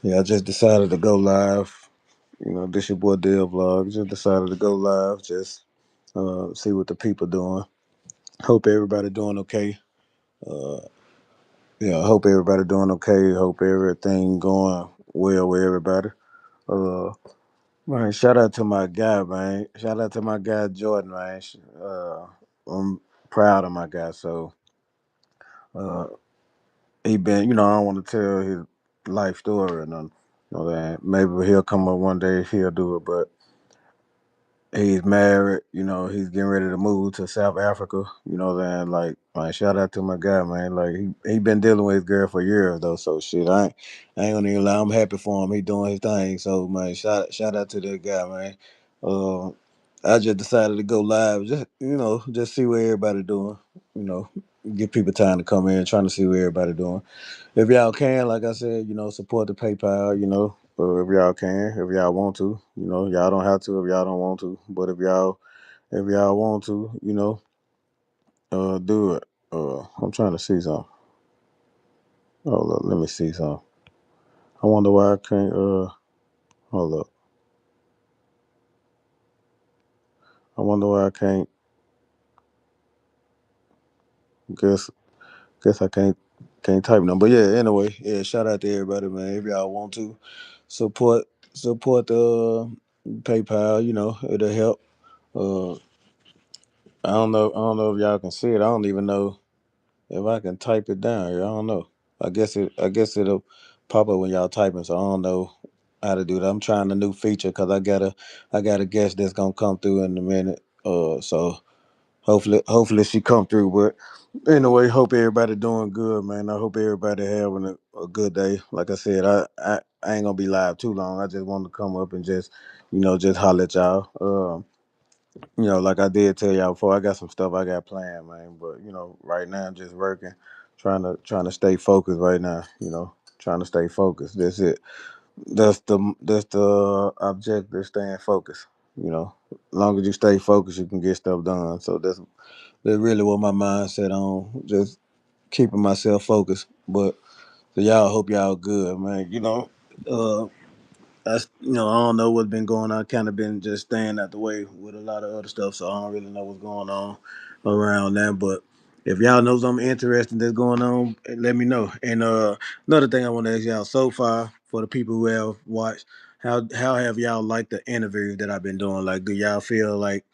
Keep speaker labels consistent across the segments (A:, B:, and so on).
A: Yeah, I just decided to go live. This your boy Dale Vlog. Just decided to go live. Just see what the people doing. Hope everybody doing okay. Uh, yeah, I hope everybody doing okay. Hope everything going well with everybody. Uh, man, shout out to my guy, man. Shout out to my guy Jordan, man. I'm proud of my guy. So uh, he been, I don't want to tell his life story or nothing. That maybe he'll come up one day. He'll do it, but he's married, he's getting ready to move to South Africa, then like shout out to my guy, man. Like he been dealing with his girl for years though, so shit, I ain't gonna even lie, I'm happy for him. He doing his thing. So man, shout out to that guy, man. Uh I just decided to go live, just see what everybody doing, you know, give people time to come in, trying to see what everybody doing. If y'all can, like I said, support the PayPal, if y'all can, if y'all want to, y'all don't have to if y'all don't want to. But if y'all want to, do it. I'm trying to see something. Hold up, let me see something. I wonder why I can't. Hold up. I wonder why I can't. Guess, guess I can't type them. But yeah, anyway, yeah. Shout out to everybody, man. If y'all want to support, support the PayPal, it'll help. Uh, I don't know if y'all can see it. I don't even know if I can type it down here. I don't know. I guess it'll pop up when y'all typing. So I don't know how to do that. I'm trying a new feature because I got a guest that's gonna come through in a minute. So hopefully she come through. But anyway, hope everybody doing good, man. I hope everybody having a good day. Like I said, I ain't gonna be live too long. I just wanted to come up and just holler at y'all. Like I did tell y'all before, I got some stuff I got planned, man. But right now I'm just working, trying to stay focused right now. Trying to stay focused. That's it. That's the objective, staying focused. Long as you stay focused, you can get stuff done. So that's really what my mindset on. Just keeping myself focused. But so y'all, hope y'all good, man. I don't know what's been going on. Kind of been just staying out the way with a lot of other stuff, so I don't really know what's going on around that. But if y'all know something interesting that's going on, let me know. And another thing I want to ask y'all so far for the people who have watched, how have y'all liked the interviews that I've been doing? Like, do y'all feel like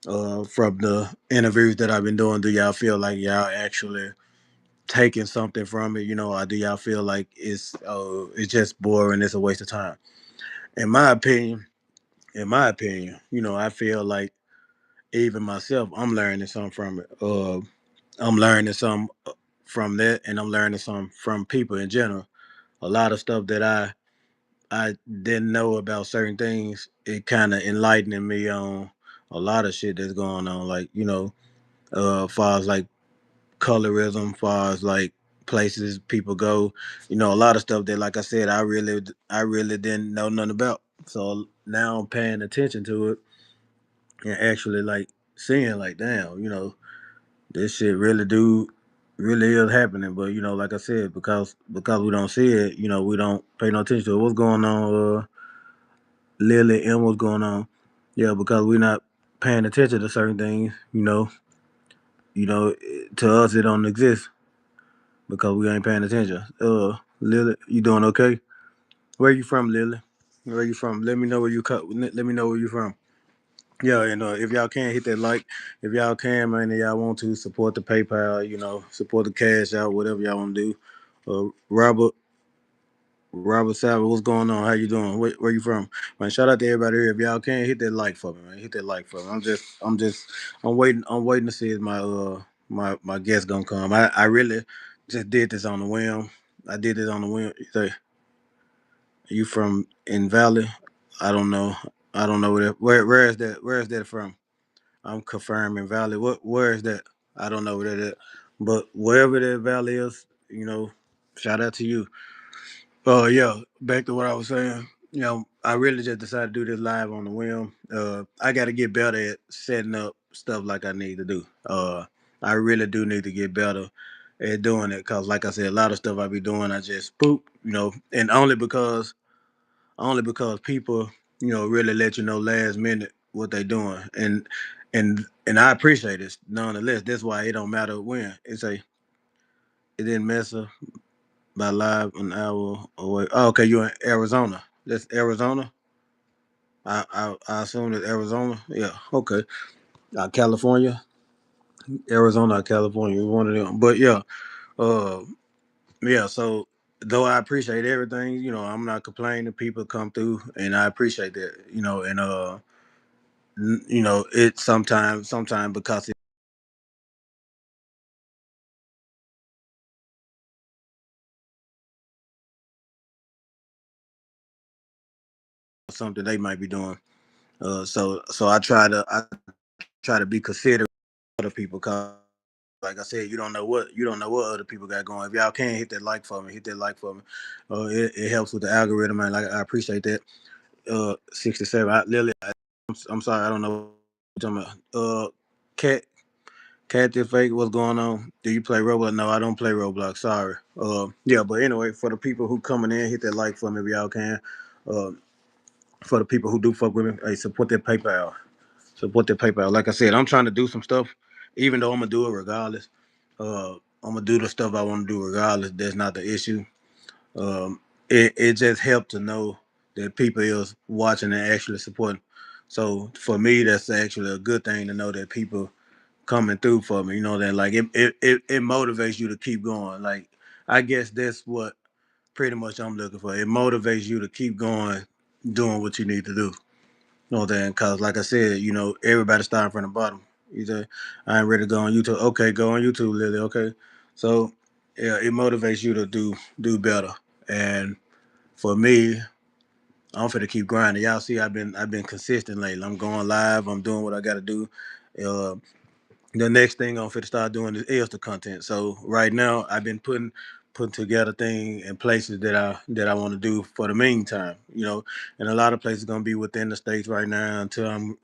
A: from the interviews that I've been doing, do y'all feel like y'all actually taking something from it? Or do y'all feel like it's just boring, it's a waste of time? In my opinion, I feel like even myself, I'm learning something from it. I'm learning some from that, and I'm learning some from people in general. A lot of stuff that I didn't know about certain things, it kind of enlightening me on a lot of shit that's going on. Like far as like colorism, far as like places people go, a lot of stuff that, like I said, I really didn't know nothing about. So now I'm paying attention to it and actually like seeing like, damn, this shit really is happening. But like I said, because we don't see it, we don't pay no attention to it. What's going on, Lily and what's going on? Yeah, because we're not paying attention to certain things, to us it don't exist because we ain't paying attention. Lily, you doing okay? Where you from, Lily? Where you from? Let me know where you cut. Let me know where you from. Yeah, and if y'all can hit that like, if y'all can, man, and y'all want to support the PayPal, support the cash out, whatever y'all want to do. Robert Savage, what's going on? How you doing? Where you from? Man, shout out to everybody here. If y'all can hit that like for me, man. Hit that like for me. I'm waiting to see if my guest gonna come. I really just did this on the whim. I did this on the whim. Say, you from in Valley? I don't know. I don't know where is that? Where is that from? I'm confirming Valley. Where is that? I don't know where that is. But wherever that Valley is, shout out to you. Oh yeah, back to what I was saying. I really just decided to do this live on the whim. I gotta get better at setting up stuff like I need to do. I really do need to get better at doing it. Cause like I said, a lot of stuff I be doing, I just spook, and only because people, really let you know last minute what they doing, and I appreciate it nonetheless. That's why it don't matter when. It didn't mess up by live an hour away. Oh, okay, you're in Arizona. That's Arizona. I assume that's Arizona. Yeah. Okay. California, Arizona, California, one of them. But yeah, uh, yeah. So though I appreciate everything, I'm not complaining. People come through, and I appreciate that. And it sometimes because it's something they might be doing. So I try to be considerate of other people, cause like I said, you don't know what other people got going. If y'all can hit that like for me, hit that like for me. It helps with the algorithm, and like I appreciate that. 67. Lily, I'm sorry, I don't know what you're talking about. Cat, Cat, this fake. What's going on? Do you play Roblox? No, I don't play Roblox. Sorry. Yeah, but anyway, for the people who coming in, hit that like for me if y'all can. Uh, for the people who do fuck with me, hey, support that PayPal. Support that PayPal. Like I said, I'm trying to do some stuff, even though I'm gonna do it regardless. I'm gonna do the stuff I want to do regardless. That's not the issue. It just helped to know that people is watching and actually supporting. So for me, that's actually a good thing to know that people coming through for me. That like it motivates you to keep going. Like I guess that's what pretty much I'm looking for. It motivates you to keep going, doing what you need to do. Then, cause like I said, everybody starting from the bottom. You say, I ain't ready to go on YouTube. Okay, go on YouTube, Lily. Okay, so yeah, it motivates you to do better. And for me, I'm finna keep grinding. Y'all see, I've been consistent lately. I'm going live. I'm doing what I got to do. Uh, the next thing I'm finna start doing is the content. So right now, I've been putting together things and places that I want to do for the meantime. And a lot of places gonna be within the states right now until I'm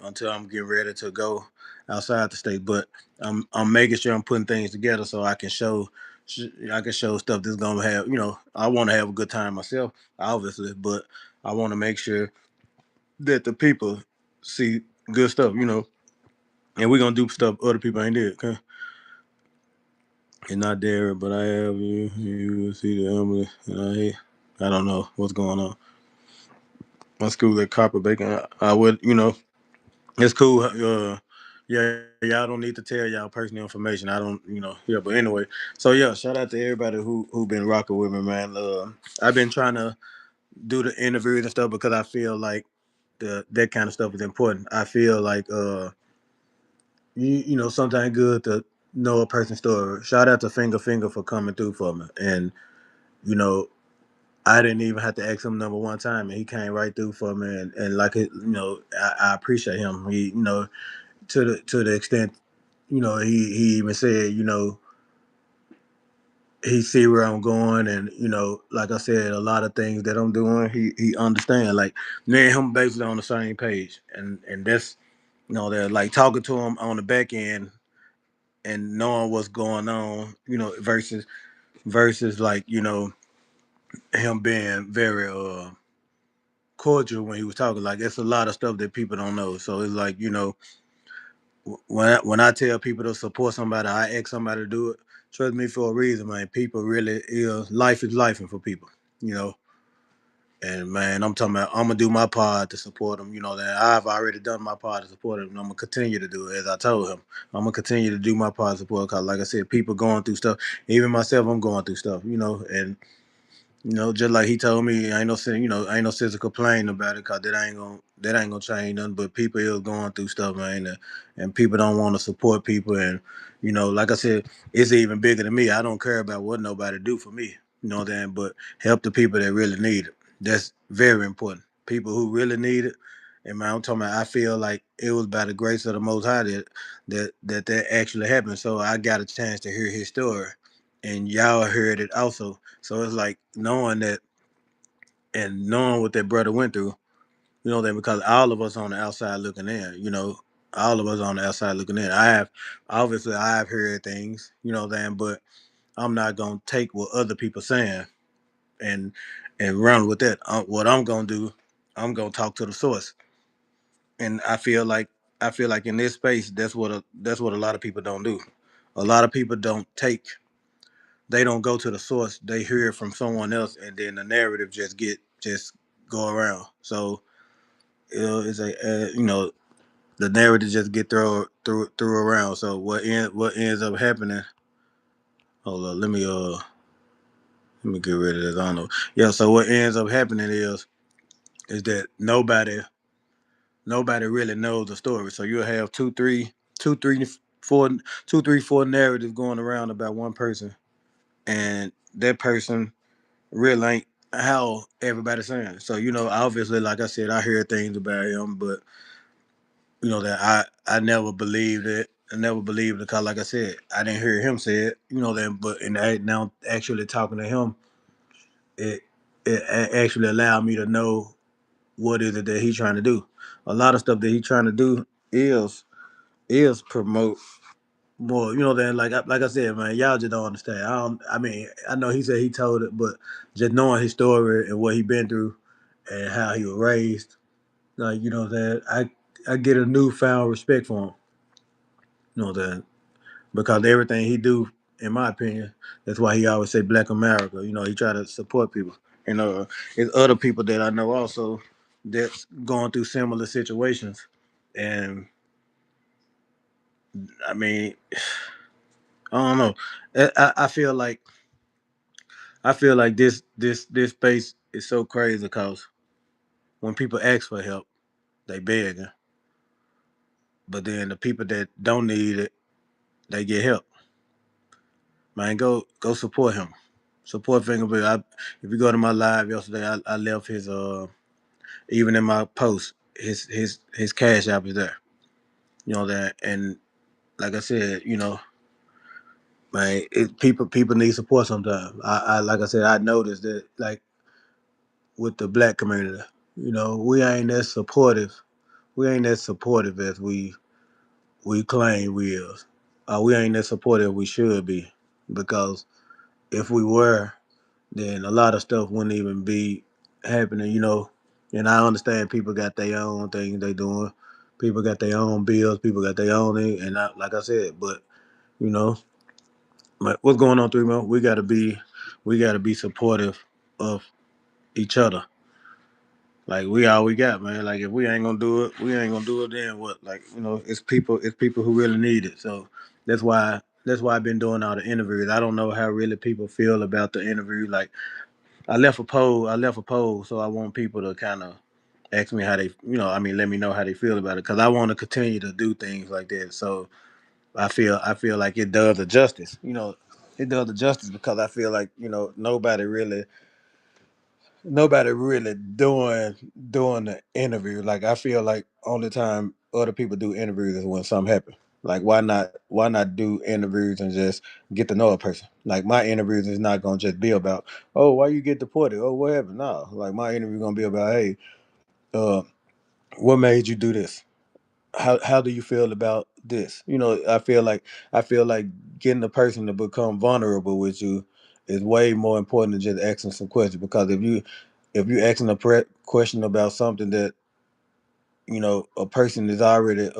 A: getting ready to go outside the state. But I'm making sure I'm putting things together so I can show stuff that's gonna have. I want to have a good time myself, obviously, but I want to make sure that the people see good stuff. And we're gonna do stuff other people ain't did. Okay. And not there, but I have you. You will see the emblem, and I don't know what's going on. My school at Copper Bacon. I would, it's cool. Yeah, y'all don't need to tell y'all personal information. I don't, yeah. But anyway, so yeah, shout out to everybody who been rocking with me, man. I've been trying to do the interviews and stuff because I feel like that kind of stuff is important. I feel like sometimes good to know a person's story. Shout out to Finger for coming through for me, and you know I didn't even have to ask him number one time, and he came right through for me. And like it, I appreciate him. He, to the extent, he even said, he see where I'm going, and like I said, a lot of things that I'm doing, he understand. Like me and him basically on the same page, and that's they're like talking to him on the back end and knowing what's going on, versus like him being very cordial when he was talking. Like it's a lot of stuff that people don't know. So it's like when I tell people to support somebody, I ask somebody to do it. Trust me, for a reason, man. People really is life is life, and for people, you know. And man, I'm talking about I'm gonna do my part to support him. That I've already done my part to support him, and I'm gonna continue to do it. As I told him, I'm gonna continue to do my part to support. Cause like I said, people going through stuff. Even myself, I'm going through stuff. And just like he told me, I ain't no sense of complaining about it, cause that ain't gonna change nothing. But people is going through stuff, man, and people don't want to support people, and like I said, it's even bigger than me. I don't care about what nobody do for me, but help the people that really need it. That's very important. People who really need it, and man, I'm talking about. I feel like it was by the grace of the Most High that actually happened. So I got a chance to hear his story, and y'all heard it also. So it's like knowing that and knowing what that brother went through, that because all of us on the outside looking in, all of us on the outside looking in. I have heard things, but I'm not gonna take what other people saying and run with that. What I'm gonna do, I'm gonna talk to the source. And I feel like in this space, that's what a lot of people don't do. A lot of people don't take. They don't go to the source. They hear it from someone else, and then the narrative just go around. So it's a the narrative just get through around. So what ends up happening? Hold on, let me get rid of this. I don't know. Yeah. So what ends up happening is that nobody really knows the story. So you'll have two, three, four, two, three, four narratives going around about one person, and that person really ain't how everybody's saying. So obviously, like I said, I hear things about him, but that I never believed it. I never believed it because, like I said, I didn't hear him say it. That, but now actually talking to him, it actually allowed me to know what is it that he's trying to do. A lot of stuff that he's trying to do is promote more. Than like I said, man, y'all just don't understand. I mean, I know he said he told it, but just knowing his story and what he been through and how he was raised, like that I get a newfound respect for him. That because everything he do, in my opinion, that's why he always say Black America. He try to support people. It's other people that I know also that's going through similar situations, and I mean, I don't know. I feel like this space is so crazy because when people ask for help, they begging, but then the people that don't need it, they get help. Man, go support him. Support Fingerprint. If you go to my live yesterday, I left his even in my post, his cash app is there. That, and like I said, man, people need support sometimes. I like I said, I noticed that like with the Black community, we ain't as supportive. We ain't as supportive as we claim we is. We ain't as supportive we should be because if we were, then a lot of stuff wouldn't even be happening. And I understand people got their own things they doing. People got their own bills. People got their own thing. And like I said, but you know, like, what's going on, Three Mo? We gotta be supportive of each other. Like we all we got, man. Like if we ain't gonna do it, we ain't gonna do it. Then what? Like it's people who really need it. So that's why I've been doing all the interviews. I don't know how really people feel about the interview. Like I left a poll, so I want people to kind of ask me how they, I mean, let me know how they feel about it, because I want to continue to do things like that. So I feel like it does the justice. It does the justice because I feel like nobody really doing the interview. Like I feel like only time other people do interviews is when something happens. Like why not do interviews and just get to know a person? Like my interviews is not gonna just be about, oh, why you get deported? Oh, what happened? No, like my interview gonna be about, hey, uh, what made you do this? How do you feel about this? I feel like getting the person to become vulnerable with you is way more important than just asking some questions. Because if you asking question about something that a person is already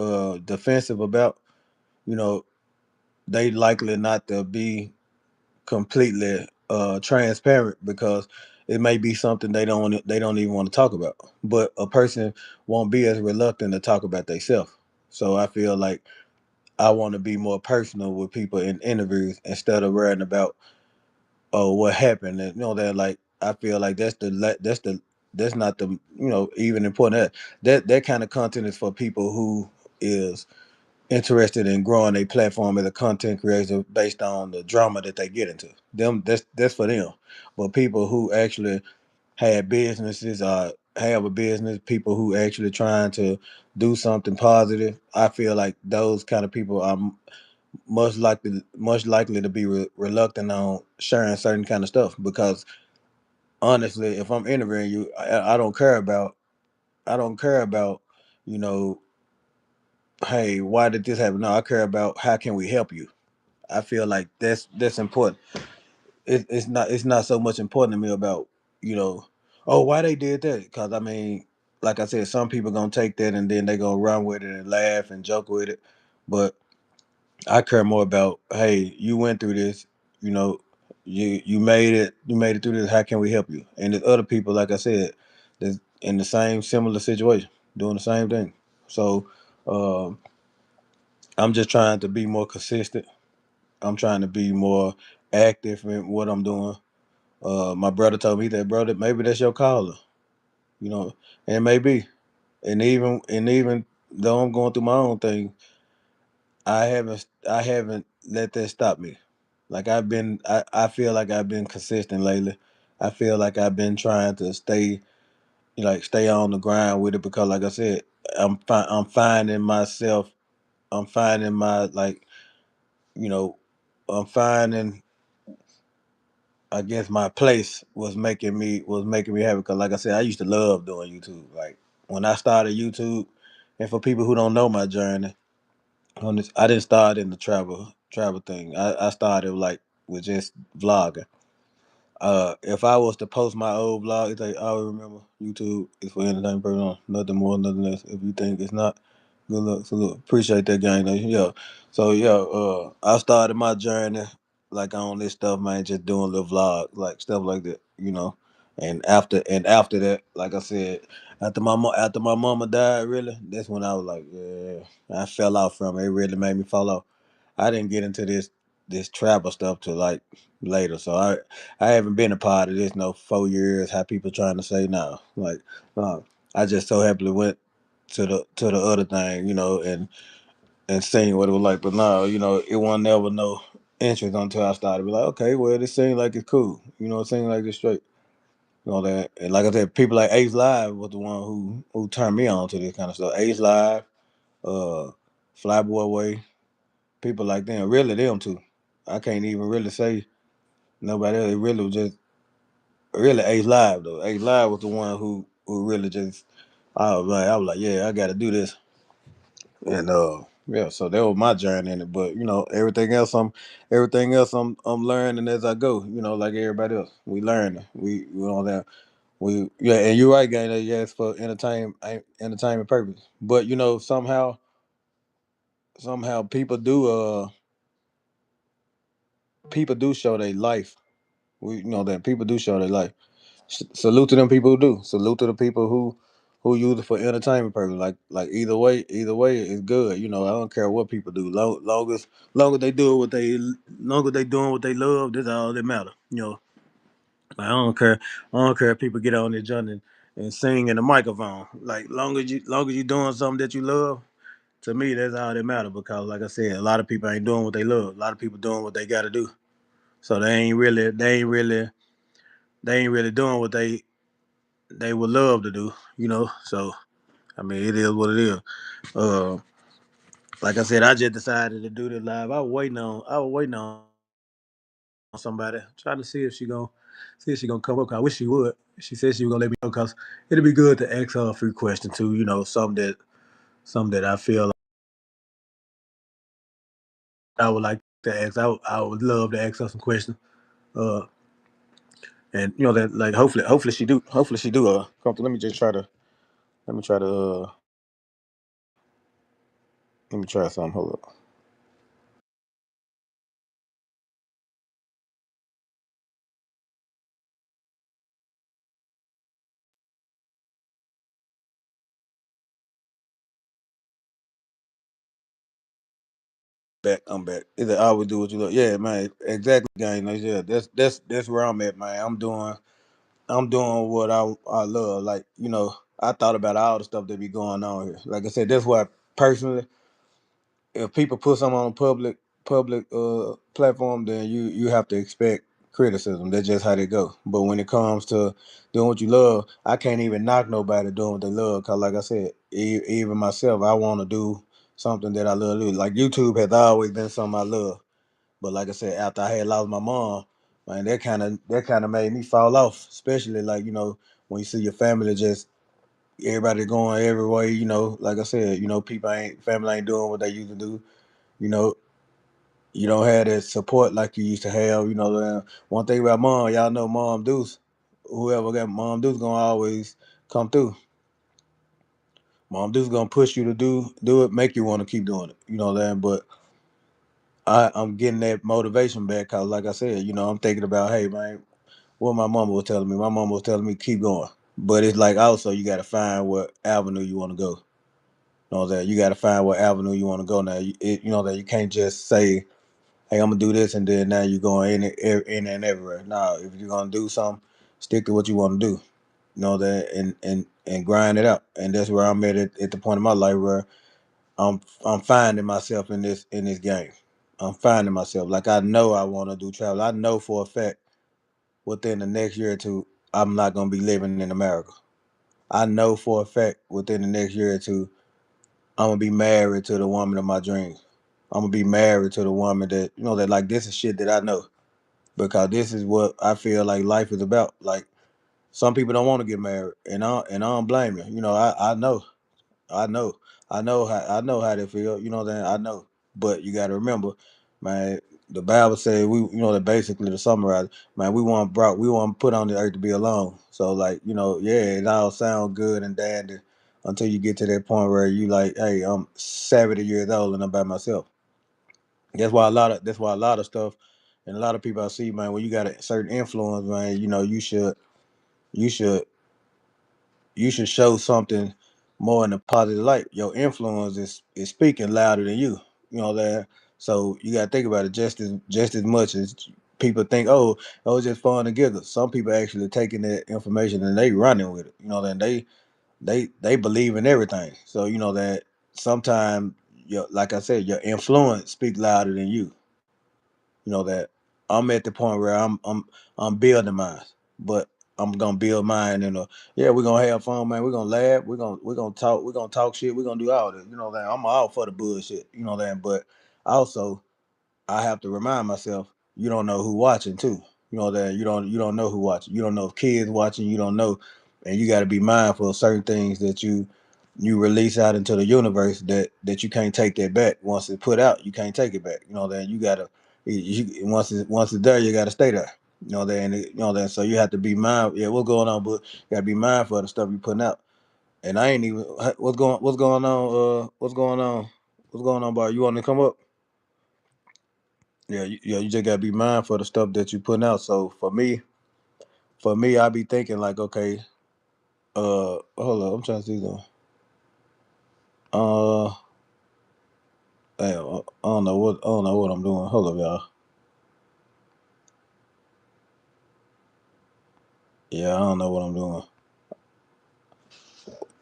A: defensive about, you know they likely not to be completely transparent, because it may be something they don't even want to talk about. But a person won't be as reluctant to talk about themselves. So I feel like I want to be more personal with people in interviews instead of worrying about, oh, what happened. And that, like, I feel like that's not the even important. That kind of content is for people who is interested in growing a platform as a content creator based on the drama that they get into. Them that's for them. But people who actually have businesses or have a business, people who actually trying to do something positive, I feel like those kind of people are much likely to be reluctant on sharing certain kind of stuff. Because honestly, if I'm interviewing you, I don't care about you know hey, why did this happen? No, I care about how can we help you. I feel like that's important. It's not so much important to me about, you know, oh, why they did that, because I mean, like I said, some people gonna take that and then they gonna run with it and laugh and joke with it, but I care more about, hey, you went through this, you know, you made it through this. How can we help you? And there's other people, like I said, that's in the same similar situation, doing the same thing. So um, I'm just trying to be more consistent. I'm trying to be more active in what I'm doing. My brother told me that, brother, maybe that's your caller, you know, and it may be. And even though I'm going through my own thing, I haven't let that stop me. Like I feel like I've been consistent lately. I feel like I've been trying to stay on the grind with it, because like I said, I'm finding myself. I'm finding my, like, you know, I'm finding, I guess, my place was making me happy, because like I said, I used to love doing YouTube. Like when I started YouTube, and for people who don't know my journey on this, I didn't start in the travel thing. I started like with just vlogging. If I was to post my old vlog, it's like, I always remember, YouTube is for entertainment purposes, nothing more, nothing less. If you think it's not, good luck. So look, appreciate that, gang. Yeah. So yeah, I started my journey like on this stuff, man, just doing little vlogs, like stuff like that, you know. And after that, like I said, after my mama died, really, that's when I was like, yeah, I fell off from it. It really made me fall off. I didn't get into this travel stuff till like later. So I haven't been a part of this no 4 years. How people trying to say now? Like, uh, I just so happily went to the other thing, and seen what it was like. But no, it wasn't never no interest until I started. Be like, okay, well, this seems like it's cool. It seems like it's straight. That. And like I said, people like Ace Live was the one who turned me on to this kind of stuff. Ace Live, uh, Flyboy Way, people like them. Really, them too. I can't even really say nobody else. It really was just really Ace Live though. Ace Live was the one who really just, I was like, yeah, I got to do this. And yeah, so that was my journey in it. But everything else I'm learning as I go. Like everybody else, we learn. We know that yeah, and you're right, gang. That, yeah, it's for entertainment purpose. But somehow people do show their life. We know that people do show their life. Salute to them people who do. Salute to the people who use it for entertainment purpose. Like either way is good. I don't care what people do. Long as they do what they long as they doing what they love. That's all that matter. Like, I don't care if people get on their joint and sing in the microphone. Like long as you doing something that you love. To me, that's all that matter, because like I said, a lot of people ain't doing what they love. A lot of people doing what they got to do. So they ain't really doing what they would love to do. So I mean, it is what it is. Uh, like I said, I just decided to do this live. I was waiting on somebody, trying to see if she gonna come up. 'Cause I wish she would. She said she was gonna let me know, because it'd be good to ask her a few questions too. Something that I feel like I would like to ask. I would love to ask her some questions. Uh, and that, like, hopefully she do. Come through. Let me try something. Hold up. Back. I'm back. Is it always do what you love? Yeah, man. Exactly, gang. Like, yeah, that's where I'm at, man. I'm doing what I love. Like, I thought about all the stuff that be going on here. Like I said, that's why personally, if people put something on a public platform, then you have to expect criticism. That's just how they go. But when it comes to doing what you love, I can't even knock nobody doing what they love. Cause like I said, even myself, I want to do something that I love to do. Like YouTube has always been something I love. But like I said, after I had lost my mom, man, that kind of made me fall off. Especially, like, when you see your family, just everybody going every way. Like I said, people ain't family ain't doing what they used to do. You know, You don't have that support like you used to have. One thing about mom, y'all know Mom Deuce. Whoever got Mom Deuce gonna always come through. Mom Deuce gonna push you to do it, make you want to keep doing it. You know that. But I'm getting that motivation back because, like I said, I'm thinking about, hey man, what my mama was telling me. My mama was telling me keep going. But it's like also you got to find what avenue you want to go. That you got to find what avenue you want to go. Now, that you can't just say, "Hey, I'm gonna do this," and then now you're going in and everywhere. Now, if you're gonna do something, stick to what you want to do. And grind it out. And that's where I'm at the point in my life where I'm finding myself in this game. I'm finding myself. Like I know I want to do travel. I know for a fact within the next year or two, I'm not gonna be living in America. I know for a fact within the next year or two, I'm gonna be married to the woman of my dreams. I'm gonna be married to the woman that that like this is shit that I know because this is what I feel like life is about. Like some people don't want to get married, and I don't blame you. I know, I know, I know how they feel. That I know, but you got to remember, man. The Bible says that basically to summarize, man, we want put on the earth to be alone. So like yeah, it all sounds good and dandy until you get to that point where you like, hey, I'm 70 years old and I'm by myself. That's why a lot of stuff and a lot of people I see, man, when you got a certain influence, man, you should you should show something more in a positive light. Your influence is speaking louder than you. You know that. So you gotta think about it just as much as people think, oh, it's just fun and giggles. Some people actually taking that information and they running with it. Then they believe in everything. So that sometimes like I said, your influence speak louder than you. That I'm at the point where I'm building mine, but I'm gonna build mine and yeah, we're gonna have fun, man. We're gonna laugh, we're gonna talk shit, we're gonna do all this. That I'm all for the bullshit, that, but also I have to remind myself, you don't know who watching too. That you don't know who watching. You don't know if kids watching. You don't know, and you got to be mindful of certain things that you release out into the universe that you can't take that back. Once it's put out, you can't take it back. That you gotta once it's there, you gotta stay there. That and that. So you have to be mindful. Yeah, what's going on? But you gotta be mindful of the stuff you putting out. And I ain't even what's going on. What's going on, Bar? You want to come up? Yeah, you just gotta be mindful of the stuff that you putting out. So for me, I be thinking like, okay, hold up, I'm trying to see though. Uh, damn, I don't know what I'm doing. Hold up, y'all. Yeah, I don't know what I'm doing.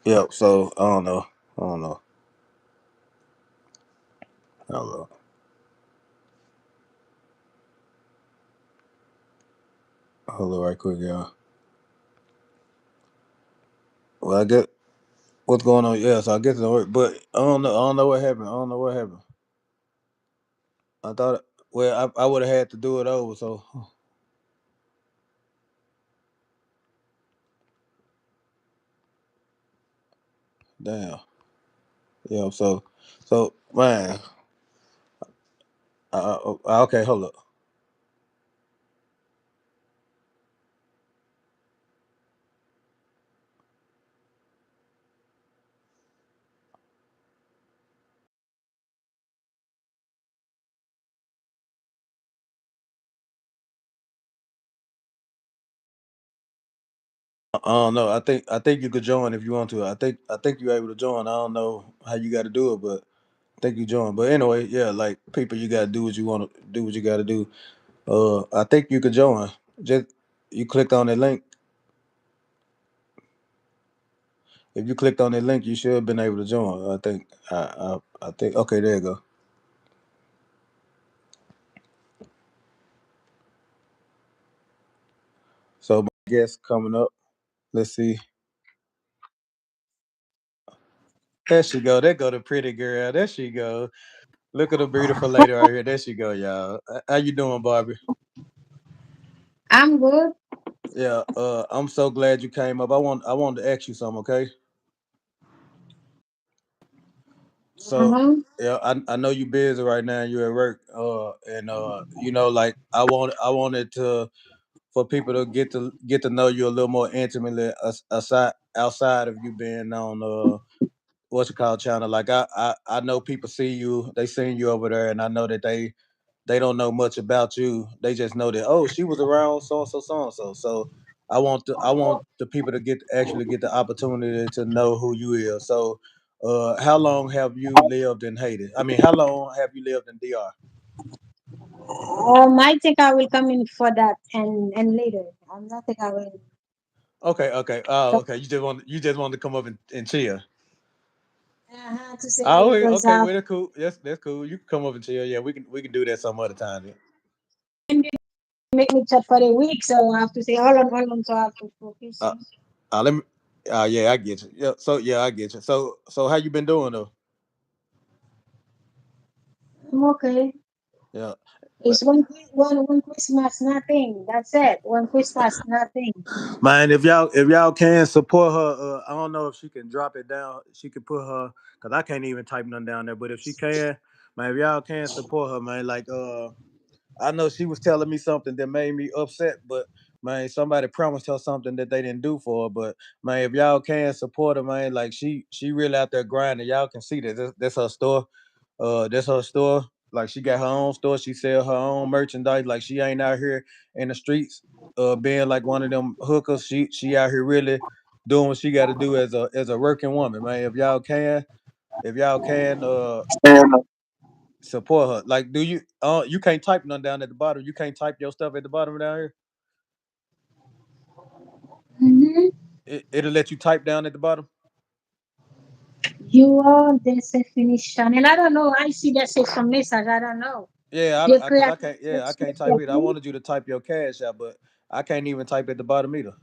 A: Yep. So I don't know. I don't know. Hold up. Hold up, right quick, y'all. Well, I get what's going on. Yeah, so I guess it work, but I don't know. I don't know what happened. I don't know what happened. I thought. Well, I would have had to do it over. So damn. Yeah. So man. Okay. Hold up. I don't know. I think you could join if you want to. I think you're able to join. I don't know how you got to do it, but I think you join. But anyway, yeah, like people, you got to do what you want to do. What you got to do. I think you could join. Just you clicked on that link. If you clicked on that link, you should have been able to join. I think. I think. Okay, there you go. So my guest coming up. Let's see. There she go. There go the pretty girl. There she go. Look at the beautiful lady right here. There she go, y'all. How you doing, Barbie?
B: I'm good.
A: Yeah, I'm so glad you came up. I wanted to ask you something, okay? So
B: Uh-huh.
A: yeah, I know you busy right now. You at work, and you know, like I wanted to for people to get to know you a little more intimately, aside outside of you being on what's it called channel. Like I know people see you, they seen you over there, and I know that they don't know much about you. They just know that oh, she was around so and so so and so. So I want the people to get actually get the opportunity to know who you is. So how long have you lived in Haiti? I mean, how long have you lived in DR?
B: I think I will come in for that and later. I'm not think I will.
A: Okay, okay. Oh, okay. You just want to come up and chill.
B: To say
A: Oh,
B: because
A: okay. Well, that's cool. That's cool. You can come up and chill. Yeah, we can do that some other time. Then.
B: make me chat for a week, so I have to say hold on, so I have to focus.
A: Uh, let me. Yeah, I get you. Yeah, so yeah, I get you. So how you been doing though?
B: I'm okay.
A: Yeah.
B: It's one Christmas, nothing. That's it. One Christmas, nothing.
A: Man, if y'all can support her, I don't know if she can drop it down. She can put her because I can't even type nothing down there. But if she can, man, if y'all can support her, man, like I know she was telling me something that made me upset, but man, somebody promised her something that they didn't do for her. But man, if y'all can support her, man, like she really out there grinding. Y'all can see that that's her store. That's her store. Like she got her own store. She sell her own merchandise. Like she ain't out here in the streets, being like one of them hookers. She out here really doing what she got to do as a working woman, man. If y'all can, support her. Like, do you? You can't type none down at the bottom. You can't type your stuff at the bottom down here.
B: Mm-hmm.
A: It'll let you type down at the bottom.
B: You are the definition, and I don't know. I see that say some message. I don't know.
A: Yeah,
B: They
A: cause
B: create.
A: I can't. Yeah, I can't type it. I wanted you to type your cash out, but I can't even type at the bottom either.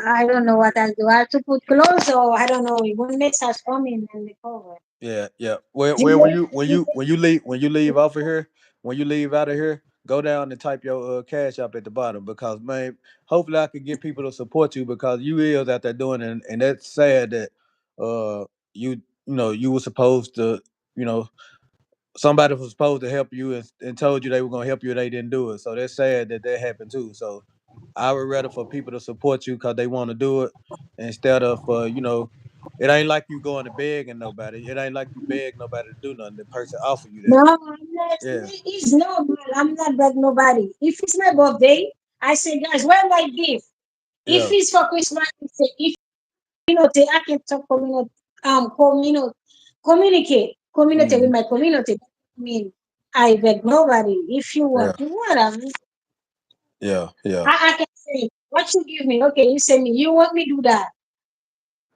B: I don't know what I'll do. I have to put clothes, or I don't know. One message coming and they cover.
A: Yeah, yeah. Where
B: You
A: when you leave off of here, when you leave out of here, go down and type your cash up at the bottom because man, hopefully I can get people to support you because you is out there doing it, and that's sad that uh you know you were supposed to you know somebody was supposed to help you and told you they were gonna help you, they didn't do it. So that's sad that that happened too. So I would rather for people to support you because they want to do it instead of it ain't like you going to beg and nobody. It ain't like you beg nobody to do nothing. The person offer you that.
B: no, I'm not.
A: Yeah,
B: It's normal. I'm not bad nobody. If it's my birthday, I say, guys, where my gift? If
A: yeah,
B: it's for Christmas, I say, if I can talk communicate with
A: mm,
B: my community. I mean, I beg nobody. If you
A: yeah,
B: want, you want.
A: yeah, yeah,
B: I can say, what you give me? Okay, you say me, you want me do that,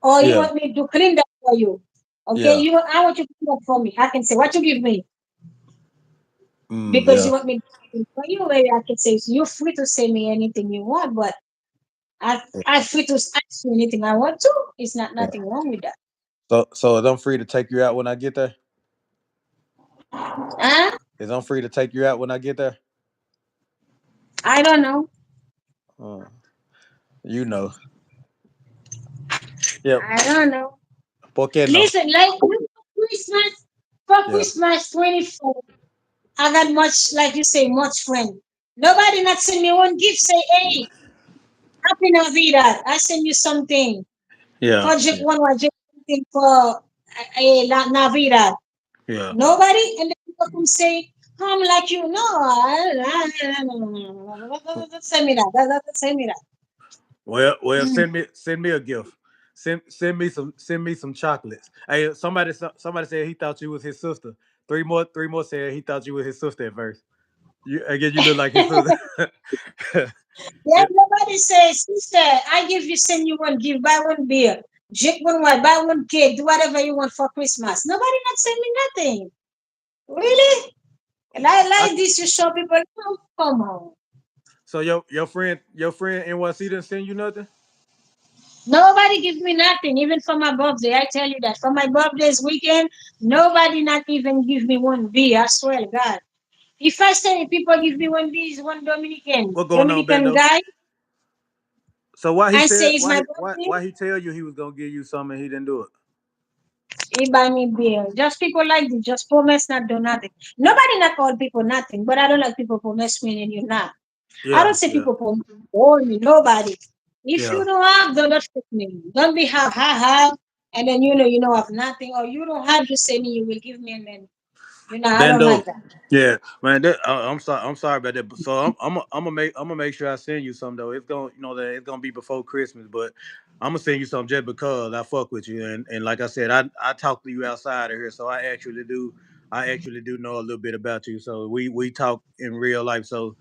B: or you
A: yeah,
B: want me to clean that for you? Okay,
A: yeah,
B: I want you to clean that for me. I can say, what you give me because
A: yeah,
B: you want me to clean for you. Maybe I can say, so you're free to say me anything you want, but I'm free to ask you anything I want to. It's not
A: yeah.
B: nothing wrong with that.
A: So is I'm free to take you out when I get there?
B: Huh?
A: Is I'm free to take you out when I get there?
B: I don't know.
A: Uh, you know. Yep.
B: I don't know.
A: ¿Por qué no?
B: Listen, like Christmas, for
A: Yeah.
B: Christmas 24, I got much, like you say, much friend. Nobody not send me one gift. Say, hey, happy Navidad. I send you something.
A: Yeah.
B: For Jake
A: Yeah.
B: one, Jake something for Navidad.
A: Yeah.
B: Nobody, and then people come say, I'm like you. No, send me that. Send me that.
A: Well,
B: Mm.
A: send me a gift. Send me some chocolates. Hey, somebody said he thought you was his sister. Three more said he thought you was his sister at first. You again, you look like his sister.
B: Yeah,
A: Yeah,
B: nobody says, sister, I give you, send you one gift, buy one beer, drink one wine, buy one cake, do whatever you want for Christmas. Nobody not send me nothing. Really?
A: I,
B: Like this, you show people, oh, come on.
A: so your friend NYC didn't send you nothing.
B: Nobody gives me nothing, even for my birthday. I tell you that. For my birthday's weekend, nobody not even give me one beer. I swear to God. If I say people give me one beer, is one
A: What going on,
B: Dominican
A: Bando?
B: guy,
A: So
B: I say it's my birthday.
A: why he tell you he was gonna give you something and he didn't do it?
B: He buy me beer. Just people like this, just promise not do nothing. Nobody not call people nothing, but I don't like people promise me and you're not. I
A: Yeah,
B: don't say
A: yeah,
B: people promise me, nobody. If
A: yeah.
B: you don't have, don't expect me. Don't be have, and then you don't have nothing, or you don't have, you say me, you will give me, and then I don't
A: Bando.
B: like that.
A: Yeah, man. I'm sorry. I'm sorry about that. So I'm gonna make sure I send you some though. It's gonna that it's gonna be before Christmas, but I'm gonna send you some just because I fuck with you and like I said, I talk to you outside of here, so I actually do know a little bit about you. So we talk in real life. So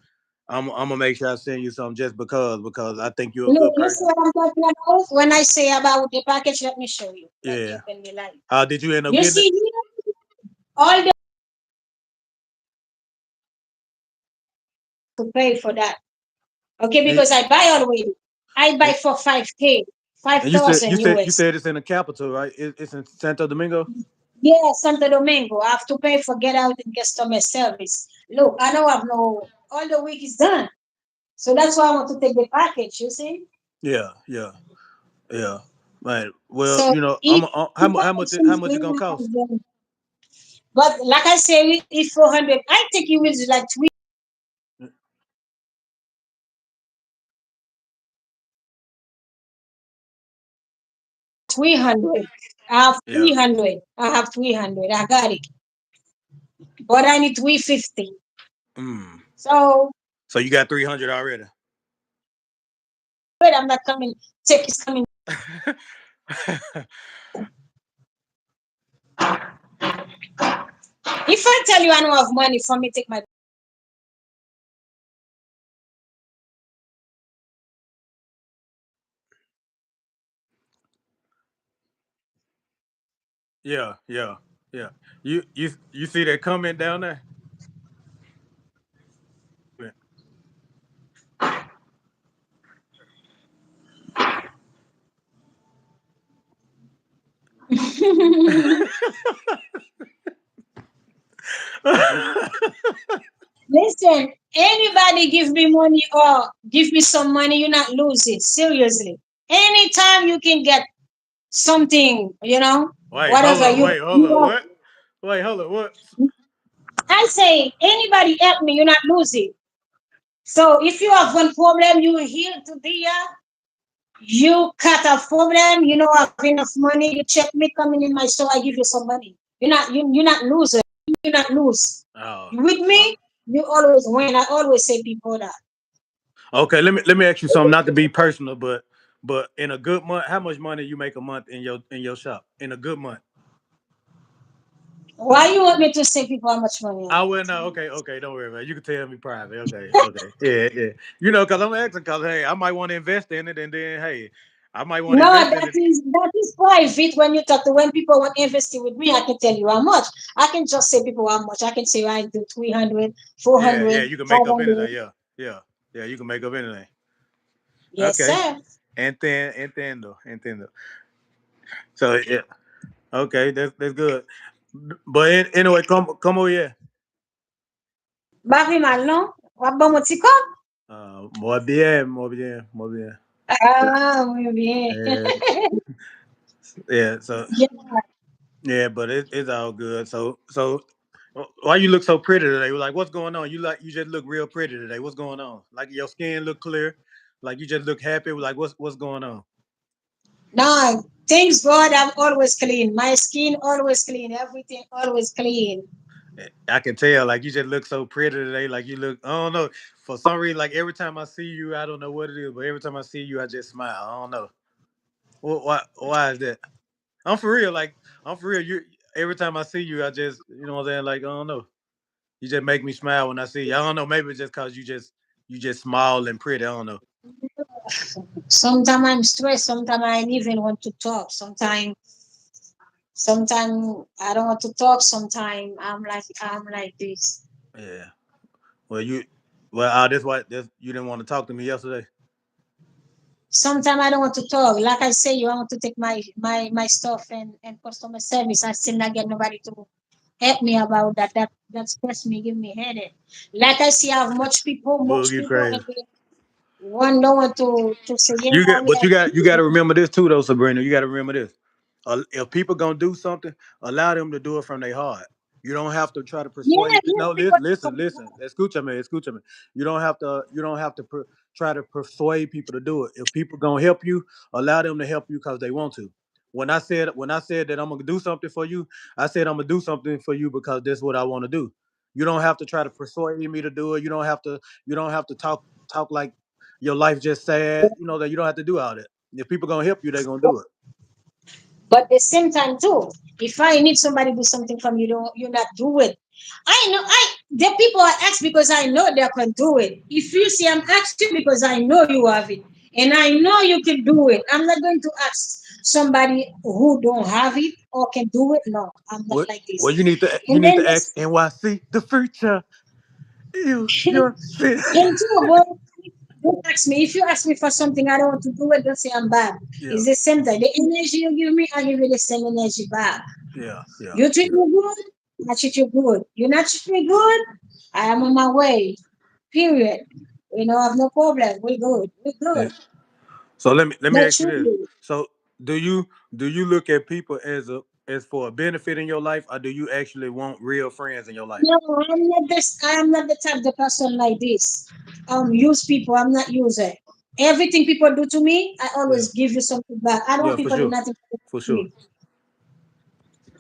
A: I'm gonna make sure I send you some just because I think you're a
B: Look,
A: good
B: you see
A: person.
B: what I'm talking about? When I say about the package, let me show you. Let me
A: Yeah.
B: open the light.
A: Did you end up
B: You
A: getting
B: see
A: it?
B: here, all the to pay for that. Okay,
A: And,
B: because I buy already. I buy
A: and,
B: for 5K,
A: and you said
B: 5,000
A: you
B: US.
A: said it's in the capital, right? It's in Santo Domingo.
B: Yeah, Santo Domingo. I have to pay for get out and customer service. Look, I don't have no, all the week is done. So that's why I want to take the package, you see?
A: Yeah, yeah. Yeah, right. Well,
B: So if
A: how much
B: the
A: it gonna cost?
B: but like I say, if 400, I think you will like 300. I have
A: Yeah.
B: 300. I have 300. I got it. But I need 350.
A: Mm.
B: So
A: So you got 300 already.
B: wait, I'm not coming. Check is coming. If I tell you I don't have money for me, take my
A: Yeah, yeah, yeah. You see that comment down there? Yeah.
B: listen. Anybody give me money or give me some money, you not lose it. Seriously. Anytime you can get something,
A: Wait, hold
B: whatever
A: up.
B: you
A: Wait, hold up.
B: you
A: What? Wait, hold up. What?
B: I say anybody help me, you not lose it. So if you have one problem, you here to be you cut a problem, you know have enough money, you check me coming in my store, I give you some money. You're not loser. You not lose.
A: Oh.
B: You with
A: Oh.
B: me? You always win. I always say people that.
A: Okay, let me ask you something. Not to be personal, but in a good month, how much money you make a month in your shop in a good month?
B: Why you want me to say people how much money I
A: I
B: make?
A: will know. Okay, okay, don't worry about it. You can tell me private. Okay, okay, yeah, yeah. Because I'm asking, because hey, I might want to invest in it, and then hey, I might want to
B: No,
A: invest in it.
B: that is private. When you talk to when people want to invest with me, I can tell you how much. I can just say people how much. I can say I do 300, four
A: Yeah, yeah,
B: hundred,
A: you can make
B: five
A: up
B: hundred.
A: anything. Yeah, yeah, yeah, you can make up anything.
B: Yes,
A: Okay,
B: sir.
A: entiendo. So yeah, okay, that's good. But anyway, come over here.
B: Bavi mal, non? Wap bon moti ko?
A: Muy bien, muy bien, muy bien.
B: Ah, muy bien.
A: Uh, yeah, so
B: Yeah.
A: yeah, but it's all good. So why you look so pretty today? Like, what's going on? You just look real pretty today. What's going on? Like your skin look clear. Like you just look happy. Like what's going on?
B: No, thanks God, I'm always clean. My skin always clean. Everything always clean.
A: I can tell. Like you just look so pretty today. Like you look. I don't know. For some reason, like every time I see you, I don't know what it is, but every time I see you, I just smile. I don't know. Why is that? I'm for real. Like I'm for real. You every time I see you, I just what I'm saying. Like I don't know. You just make me smile when I see you. I don't know. Maybe it's just cause you just smile and pretty. I don't know.
B: Sometimes I'm stressed. Sometimes I don't even want to talk. Sometimes I don't want to talk. Sometimes I'm like this.
A: Yeah. Well, that's why you didn't want to talk to me yesterday.
B: Sometimes I don't want to talk. Like I say, you want to take my stuff and customer service. I still not get nobody to help me about that. That stress me, give me headache. Like I see, I have
A: Boo,
B: much
A: you
B: people, and
A: crazy.
B: they one no one to say, yeah,
A: You
B: I
A: got,
B: will
A: but
B: help
A: you got to
B: you.
A: remember this too, though, Sabrina. You got to remember this. If people gonna do something, allow them to do it from their heart. You don't have to try to
B: Yeah,
A: persuade.
B: yes,
A: No,
B: people
A: listen. Escúchame, escúchame. You don't have to try to persuade people to do it. If people gonna help you, allow them to help you because they want to. When I said that I'm gonna do something for you, I said I'm gonna do something for you because that's what I want to do. You don't have to try to persuade me to do it. You don't have to talk like your life just sad. You know that you don't have to do all that. If people gonna help you, they're gonna do it.
B: but at the same time too, if I need somebody to do something from you, don't you not do it. I know the people I ask because I know they can do it. If you see I'm asking because I know you have it and I know you can do it. I'm not going to ask somebody who don't have it or can do it. No, I'm not
A: What?
B: like this.
A: Well, you
B: And
A: need
B: then
A: to ask
B: this
A: NYC the future. You're sin.
B: and two, well, don't ask me. If you ask me for something I don't want to do it, don't say I'm bad.
A: Yeah,
B: It's the same thing. The energy you give me, I give you the same energy back.
A: yeah, yeah,
B: You treat
A: yeah.
B: me good, I treat you good. You not treat me good, I am on my way. Period. You know, I have no problem. We're good. We're
A: Yeah.
B: good.
A: So let me
B: But
A: ask you this.
B: truly,
A: So do you look at people as for a benefit in your life, or do you actually want real friends in your life?
B: no, I'm not this. I am not the type of person like this. Use people. I'm not user. Everything people do to me, I
A: Yeah,
B: always give you something back. I don't
A: yeah,
B: want
A: for
B: people do
A: sure,
B: nothing for
A: for sure.
B: me.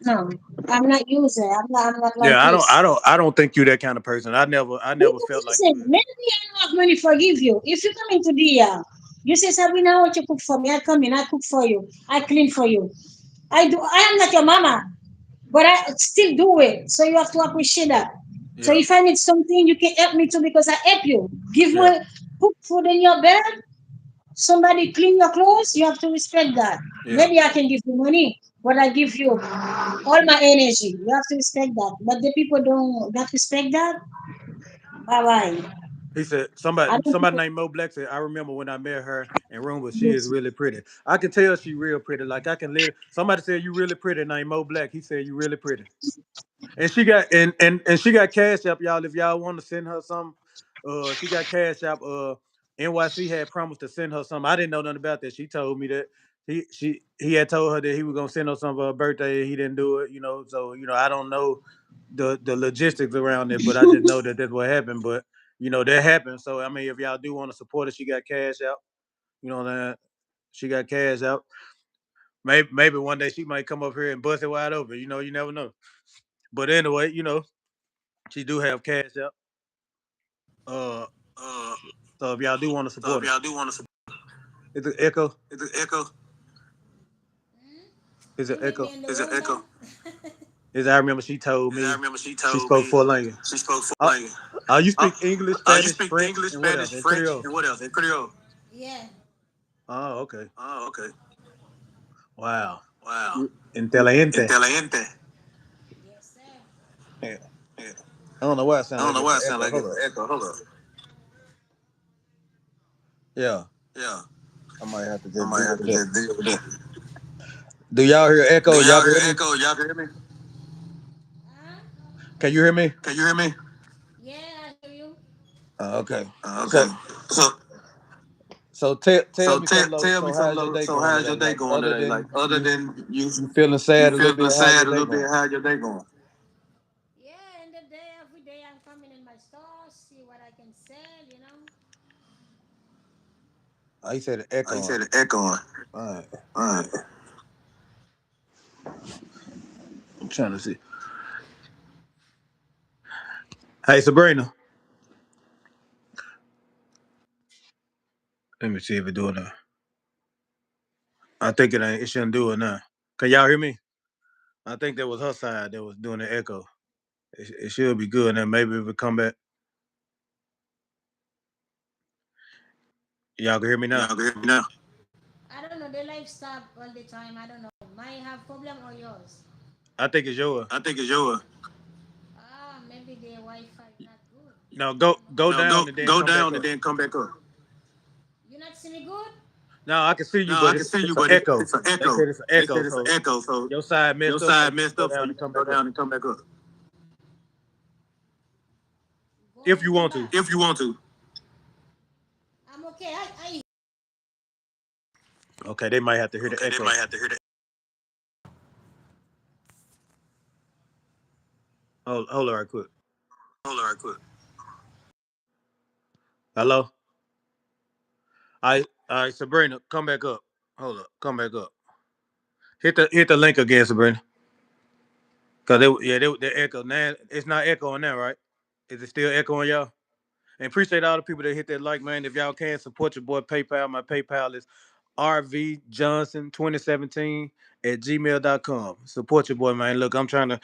B: No, I'm not user. I'm not like
A: Yeah,
B: this.
A: I don't think you that kind of person. I never
B: Because
A: felt like
B: listen,
A: you is.
B: maybe I don't have money forgive you. If you come into the you say, Sabrina, what you cook for me? I come in, I cook for you, I clean for you. I do. I am not your mama, but I still do it. So you have to appreciate that. So
A: Yeah,
B: if I need something, you can help me too because I help you. Give
A: yeah,
B: me cook food in your bed. Somebody clean your clothes. You have to respect that.
A: yeah.
B: Maybe I can give you money, but I give you all my energy. You have to respect that. But the people don't not respect that. Bye bye.
A: He said
B: I don't
A: somebody
B: think
A: named Mo Black said I remember when I met her in room, but she is
B: it's
A: really pretty. I can tell she real pretty. Like I can live. Somebody said you really pretty named Mo Black. He said you really pretty. And she got and she got cash app, y'all. If y'all want to send her some, she got cash app. NYC had promised to send her some. I didn't know nothing about that. She told me that he had told her that he was gonna send her some for her birthday. He didn't do it, you know. So I don't know the logistics around it, but I just know that that's what happened. But that happened. So I mean, if y'all do want to support her, she got cash out. You know that she got cash out. Maybe one day she might come up here and bust it wide open. You never know. But anyway, she do have cash out. Uh,
B: uh,
A: so if y'all do want to
B: so if
A: support her,
B: y'all do want to support,
A: it's an echo.
B: it's an echo.
A: It's an
B: You need me
A: echo.
B: in the it's an echo.
A: Is I remember she told
B: Is I
A: me
B: remember she
A: she
B: told
A: spoke
B: me
A: four languages.
B: she spoke four
A: Uh,
B: languages.
A: you
B: Uh,
A: speak English,
B: you
A: Spanish,
B: speak
A: French,
B: English,
A: and what
B: Spanish,
A: else? And
B: French,
A: Creole.
B: and what else? And Creole. Yeah.
A: Oh, okay.
B: Oh, okay.
A: Wow.
B: Wow.
A: Inteligente.
B: Inteligente. Yes, sir.
A: Yeah.
B: Yeah.
A: I don't know why I
B: I
A: sound
B: don't
A: like
B: know
A: it's
B: why
A: an
B: it sounds
A: echo.
B: like
A: Hold
B: it's
A: up.
B: an echo. Hold up.
A: Yeah.
B: Yeah.
A: I might have to
B: I
A: just
B: might
A: deal
B: have
A: with
B: to
A: that.
B: just deal with that.
A: Do y'all hear
B: Do
A: echo? Y'all
B: y'all
A: can
B: hear
A: hear me?
B: echo? Y'all can hear me?
A: Can you hear me?
B: Can you hear me? Yeah, I hear you.
A: Okay.
B: Okay.
A: So
B: So
A: tell me something.
B: tell me
A: So
B: something,
A: how's your
B: Lo.
A: day
B: So
A: going
B: how's your
A: today?
B: day
A: Like
B: going
A: other
B: today? Like
A: than
B: other
A: you
B: than
A: you feeling
B: you
A: sad a little
B: feeling
A: bit, how's your
B: sad a
A: day
B: little bit,
A: going?
B: how's your day going? Yeah, in the day, every day I'm coming in my store, see what I can sell, you know.
A: Oh, he said
B: Oh, you
A: echoing.
B: said the echo. All
A: All right.
B: right.
A: I'm trying to see. Hey Sabrina. Let me see if it doing that. I think it ain't. It shouldn't do it now. Can y'all hear me? I think that was her side that was doing the echo. It should be good. And maybe if it come back, y'all can hear me
B: Y'all
A: now.
B: can hear me now? I don't know. The live stop all the time. I don't know. Might have problem or yours?
A: I think it's yours.
B: I think it's yours. Ah, maybe the Wi-Fi not good.
A: No,
B: I don't know.
A: go
B: No,
A: down and then
B: go
A: come back
B: down and
A: up.
B: then come back up. You not see me good?
A: No, I can see you,
B: No,
A: but
B: I can see you,
A: it's an
B: but
A: echo.
B: it's an
A: They
B: echo.
A: said it's an
B: They
A: echo,
B: said it's an
A: so
B: echo, so
A: your side
B: your
A: messed up, so
B: side
A: you
B: messed
A: go
B: up, so
A: down
B: you
A: and come
B: go
A: back up
B: down and come back up. Go
A: if
B: and
A: you
B: come
A: want
B: back.
A: to.
B: If you want to. I'm okay. I
A: Okay, they might have to hear the
B: okay. They
A: echo.
B: might have to hear the
A: Hold on right quick.
C: Hold on, right quick.
A: Hello. All right, Sabrina, come back up. Hold up, come back up. Hit the link again, Sabrina. Cause they echo now. It's not echoing now, right? Is it still echoing, y'all? And appreciate all the people that hit that like, man. If y'all can support your boy PayPal, my PayPal is rvjohnson2017 at gmail.com. Support your boy, man. Look, I'm trying to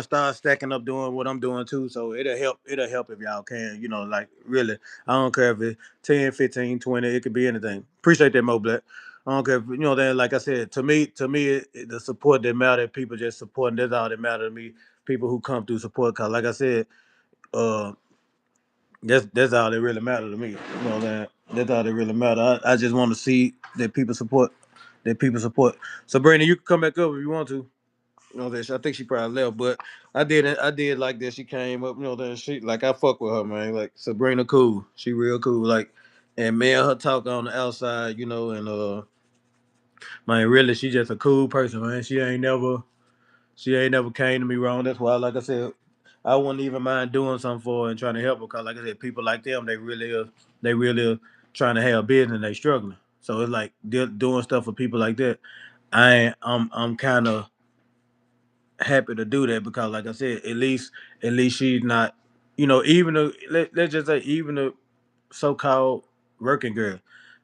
A: start stacking up doing what I'm doing too. So it'll help if y'all can, like really. I don't care if it's 10, 15, 20, it could be anything. Appreciate that, Mo Black. I don't care if, that, like I said, to me, the support that matter, people just supporting, that's all that matter to me. People who come through support, cause like I said, uh that's all that really matter to me. You know what I'm saying? That's all that really matter. I just want to see that people support. That people support. So Brandon, you can come back up if you want to. You know that I think she probably left, but I did like that. She came up. You know that she like I fuck with her, man. Like Sabrina, cool. She real cool. Like, and me and her talk on the outside. And man, really, she just a cool person, man. She ain't never came to me wrong. That's why, like I said, I wouldn't even mind doing something for her and trying to help her. Cause, like I said, people like them, they really are trying to have business and they struggling. So it's like doing stuff for people like that. I'm kind of happy to do that because, like I said, at least she's not, even the let's just say even the so-called working girl.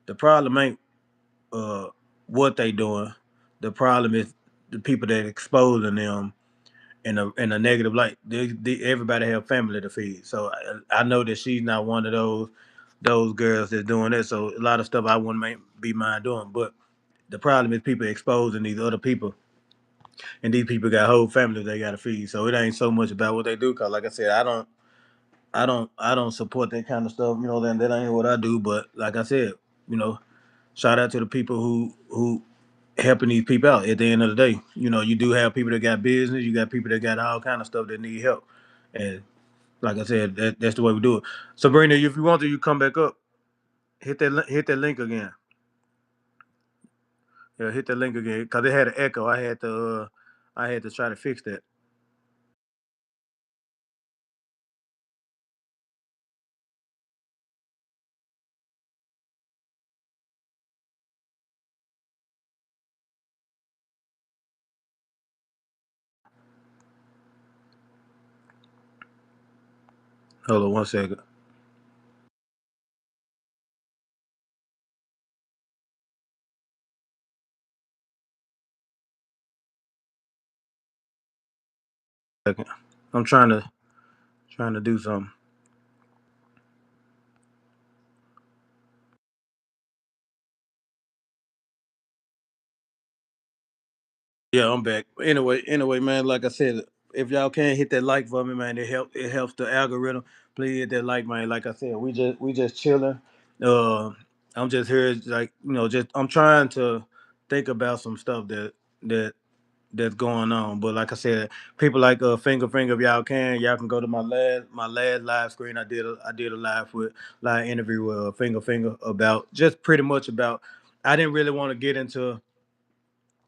A: The problem ain't uh what they doing. The problem is the people that exposing them in a negative light. Everybody have family to feed, so I know that she's not one of those girls that's doing that. So a lot of stuff I wouldn't be mind doing, but the problem is people exposing these other people, and these people got whole families they got to feed. So it ain't so much about what they do, cause like I said, I don't support that kind of stuff. That ain't what I do. But like I said, you know, shout out to the people who helping these people out at the end of the day. You do have people that got business, you got people that got all kind of stuff that need help. And like I said, that's the way we do it. Sabrina, if you want to, you come back up. Hit that link again. Yeah, hit that link again. Cause it had an echo. I had to try to fix that. Hold on one second. Second. I'm trying to do something. Yeah, I'm back. Anyway, man, like I said, if y'all can hit that like for me, man, it helps the algorithm. Please hit that like, man. Like I said, we just chilling. Uh, I'm just here, like just I'm trying to think about some stuff that that's going on. But like I said, people like Finger, if y'all can go to my last live screen. I did a live interview with Finger about just pretty much about. I didn't really want to get into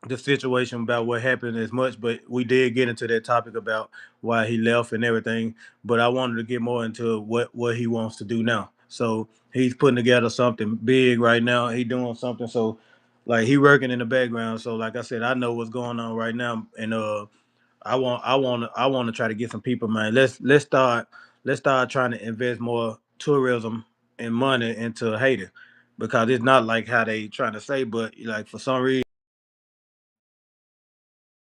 A: the situation about what happened as much, but we did get into that topic about why he left and everything. But I wanted to get more into what he wants to do now. So he's putting together something big right now. He doing something. So like he working in the background. So like I said, I know what's going on right now, and I want to try to get some people, man. Let's start trying to invest more tourism and money into Haiti because it's not like how they trying to say, but like for some reason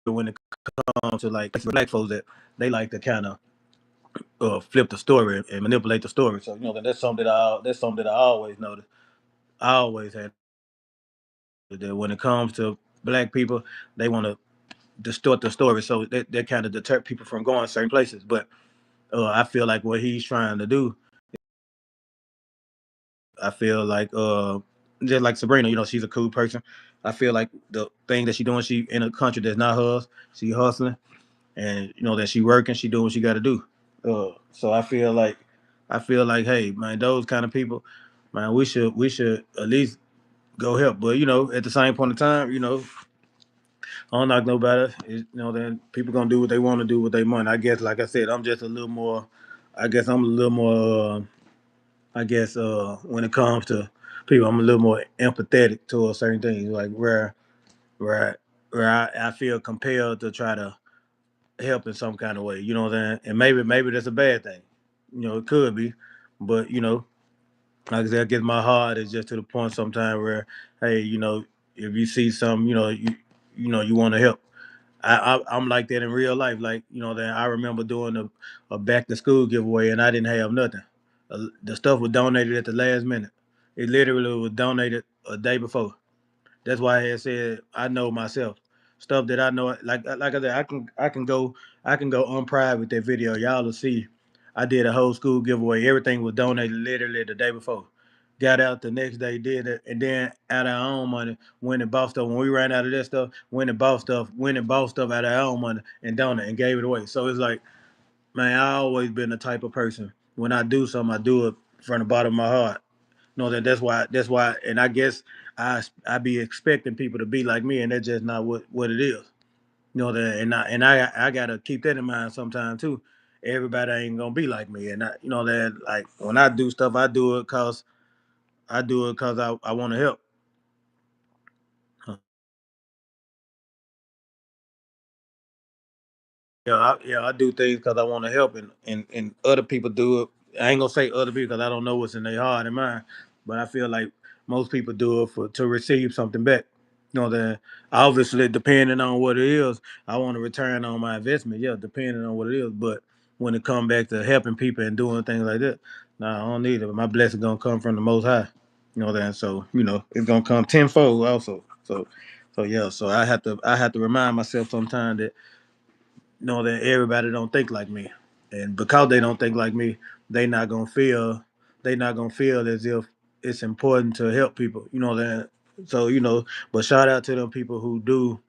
A: when it to like black folks that they like to kind of flip the story and manipulate the story. So that's something that I always noticed. I always had that when it comes to black people, they want to distort the story, so that kind of deter people from going certain places. But I feel like what he's trying to do, I feel like just like Sabrina, she's a cool person. I feel like the thing that she's doing, she in a country that's not hers. She hustling, and that she working, she doing what she got to do. So I feel like, hey man, those kind of people, man, we should at least go help. But at the same point in time, I don't knock nobody. Then people gonna do what they want to do with their money. I guess, like I said, I'm just a little more. I guess I'm a little more. I guess when it comes to people, I'm a little more empathetic towards certain things, like where where I feel compelled to try to help in some kind of way. You know what I'm saying? And maybe that's a bad thing. It could be, but like I said, I guess my heart is just to the point sometimes where, hey, if you see something, you want to help. I'm like that in real life. Like, that I remember doing a back to school giveaway and I didn't have nothing. The stuff was donated at the last minute. It literally was donated a day before. That's why I had said I know myself. Stuff that I know, like I said, I can go unprivate with that video. Y'all will see. I did a whole school giveaway. Everything was donated literally the day before. Got out the next day, did it, and then out of our own money, went and bought stuff. When we ran out of that stuff, went and bought stuff out of our own money and donated and gave it away. So it's like, man, I always been the type of person. When I do something, I do it from the bottom of my heart. That's why, and I guess I be expecting people to be like me, and that's just not what it is. And I gotta keep that in mind sometimes too. Everybody ain't gonna be like me, and that like when I do stuff, I do it cause I want to help. Yeah, I do things because I want to help, and other people do it. I ain't gonna say other people because I don't know what's in their heart and mind, but I feel like most people do it for to receive something back. That obviously depending on what it is, I want to return on my investment. Yeah, depending on what it is, but when it come back to helping people and doing things like that, nah, I don't need it. My blessing gonna come from the Most High. So it's gonna come tenfold also. So yeah, so I have to remind myself sometimes that that everybody don't think like me, and because they don't think like me, they not gonna feel they not gonna feel as if it's important to help people. That. So but shout out to them people who do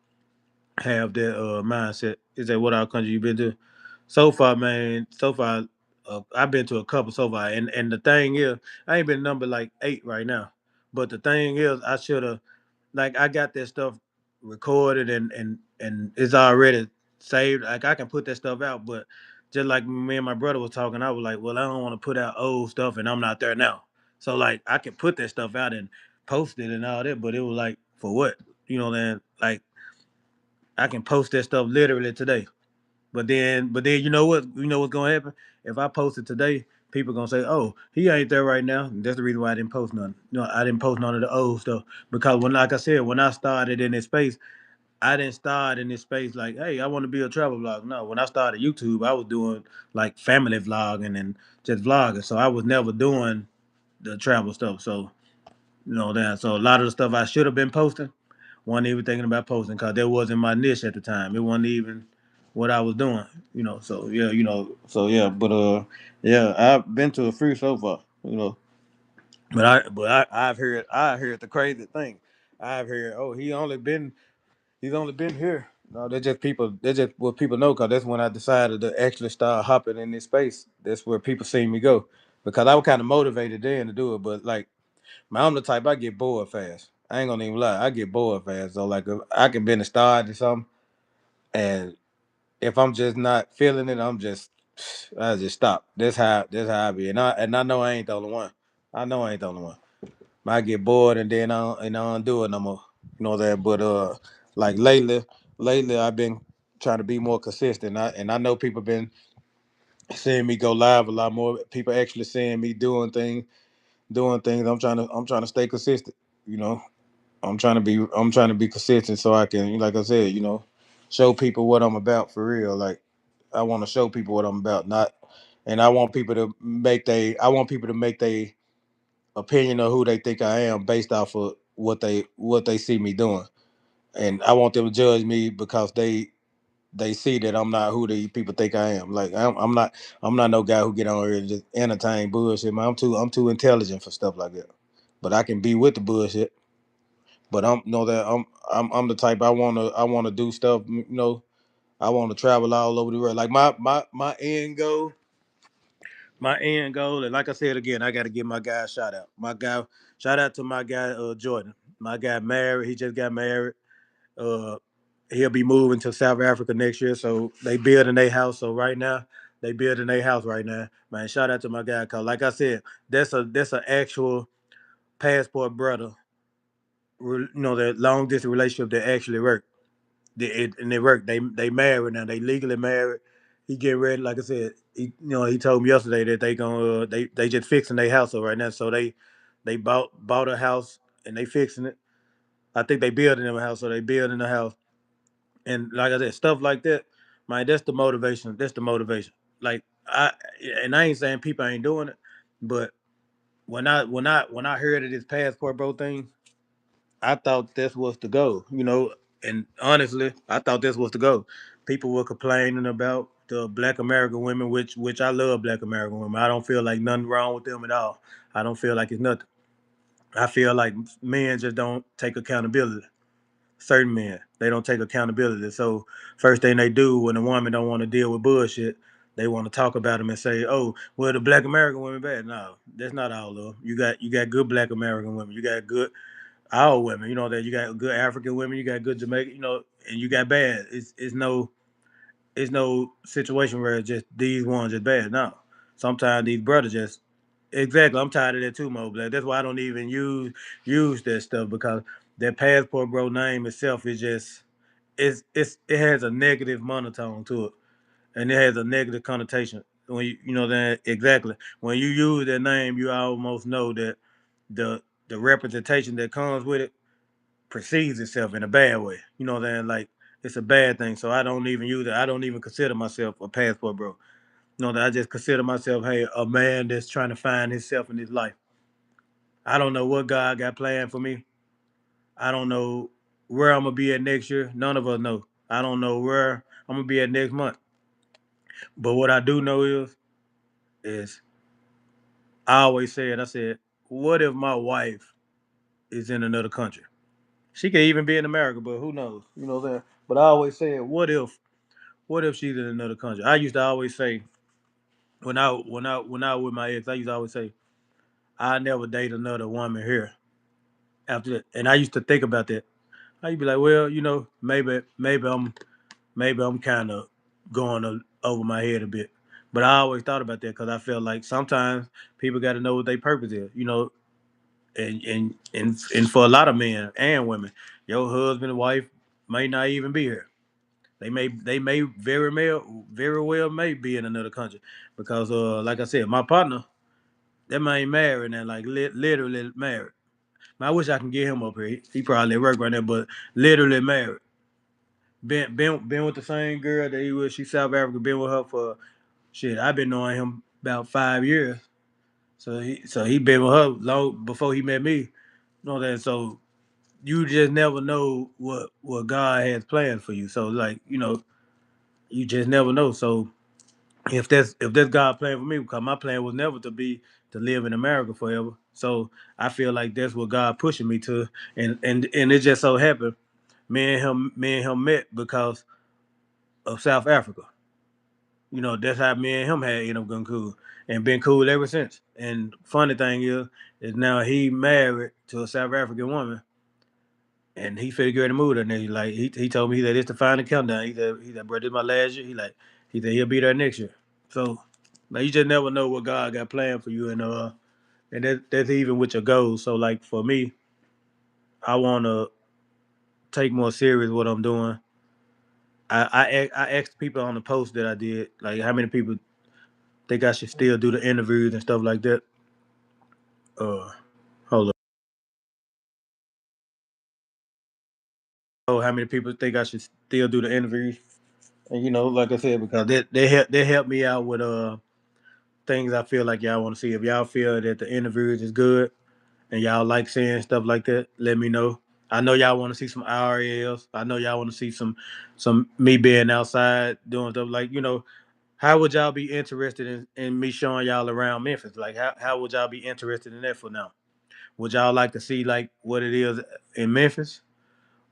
A: have that mindset. Is that what our country you been to? So far, man. So far, I've been to a couple so far, and the thing is, I ain't been number like 8 right now. But the thing is, I should have like I got that stuff recorded and it's already saved. Like I can put that stuff out, but just like me and my brother was talking, I was like, well, I don't want to put out old stuff, and I'm not there now. So like I can put that stuff out and post it and all that, but it was like for what? Then like I can post that stuff literally today. But then you know what's gonna happen? If I post it today, people gonna say, "Oh, he ain't there right now." And that's the reason why I didn't post none. I didn't post none of the old stuff because like I said, when I started in this space, I didn't start in this space like, "Hey, I want to be a travel vlog." No, when I started YouTube, I was doing like family vlogging and just vlogging. So I was never doing the travel stuff. So that. So a lot of the stuff I should have been posting, wasn't even thinking about posting because that wasn't my niche at the time. It wasn't even what I was doing. So yeah, so yeah, but yeah, I've been to a few so far. I've heard the crazy thing. I've heard, oh, he's only been here. No, they're just people. They're just what people know because that's when I decided to actually start hopping in this space. That's where people see me go because I was kind of motivated then to do it, but like I'm the type I get bored fast. I ain't gonna even lie, I get bored fast. So like if I can be in the start or something, and if I'm just not feeling it, I just stop. That's how I be, and I know I ain't the only one. I know I ain't the only one. I get bored and then I don't do it no more. That, but like lately I've been trying to be more consistent. And I know people been seeing me go live a lot more. People actually seeing me doing things. I'm trying to stay consistent. You know, I'm trying to be consistent so I can, like I said, show people what I'm about for real. Like I want to show people what I'm about, not, and I want people to make their opinion of who they think I am based off of what they see me doing, and I want them to judge me because they see that I'm not who the people think I am. Like I'm not no guy who get on here and just entertain bullshit. Man, I'm too intelligent for stuff like that. But I can be with the bullshit. But I'm know that I'm the type I wanna do stuff. I want to travel all over the world. Like my end goal, and like I said again, I got to give my guy a shout out. Shout out to my guy Jordan. My guy married. He just got married. Uh, he'll be moving to South Africa next year. So they building their house. So right now, they building their house right now. Man, shout out to my guy, cause like I said, that's a actual passport brother. That long distance relationship that actually worked. And they work. They married now. They legally married. He getting ready. Like I said, he told me yesterday that they just fixing their house up right now. So they bought a house and they fixing it. I think they building them a house, so they building the house. And like I said, stuff like that, man, that's the motivation. That's the motivation. Like I ain't saying people ain't doing it, but when I heard of this passport bro thing, I thought this was the go. And honestly, I thought this was the go. People were complaining about the Black American women, which I love Black American women. I don't feel like nothing wrong with them at all. I don't feel like it's nothing. I feel like men just don't take accountability. Certain men, they don't take accountability. So first thing they do when a woman don't want to deal with bullshit, they want to talk about them and say, "Oh, well, the Black American women bad." No, that's not all of them. You got good Black American women. You got good all women. You know that you got good African women. You got good Jamaican. And you got bad. It's no situation where it's just these ones just bad. No, sometimes these brothers just exactly. I'm tired of that too, Mo Black. That's why I don't even use that stuff because that passport bro name itself is just it has a negative monotone to it, and it has a negative connotation. When you know that exactly when you use that name, you almost know that the representation that comes with it perceives itself in a bad way. You know what I'm saying? Like it's a bad thing. So I don't even use it. I don't even consider myself a passport bro. That I just consider myself, hey, a man that's trying to find himself in his life. I don't know what God got planned for me. I don't know where I'm gonna be at next year. None of us know. I don't know where I'm gonna be at next month. But what I do know is I always said, I said, what if my wife is in another country? She could even be in America, but who knows? You know what I'm saying? But I always said, what if she's in another country? I used to always say when I was with my ex, I used to always say, I never date another woman here after that. And I used to think about that. I'd be like, well, maybe I'm kind of going over my head a bit. But I always thought about that because I felt like sometimes people got to know what their purpose is, and for a lot of men and women, your husband and wife may not even be here. They may very well may be in another country because like I said, my partner, that man married and like literally married. I wish I can get him up here. He probably at work right now, but literally married. Been with the same girl that he was. She's South African. Been with her for shit. I've been knowing him about 5 years. So he been with her long before he met me. You know that. So you just never know what God has planned for you. So like you just never know. So if that's God plan for me, because my plan was never to live in America forever. So I feel like that's what God pushing me to, and it just so happened me and him met because of South Africa. That's how me and him had ended up getting cool and been cool ever since. And funny thing is now he married to a South African woman, and he finna get ready to move there. And he told me that it's the final countdown. He said, bro, this is my last year. He said he'll be there next year. So like you just never know what God got planned for you, and that's even with your goals. So like for me, I wanna take more serious what I'm doing. I asked people on the post that I did like how many people think I should still do the interviews and stuff like that. Uh, hold up. Oh, how many people think I should still do the interviews? And like I said, because they help me out with things I feel like y'all want to see. If y'all feel that the interviews is good and y'all like seeing stuff like that, let me know. I know y'all want to see some IRLs. I know y'all want to see some me being outside doing stuff like how would y'all be interested in me showing y'all around Memphis? Like how would y'all be interested in that for now? Would y'all like to see like what it is in Memphis?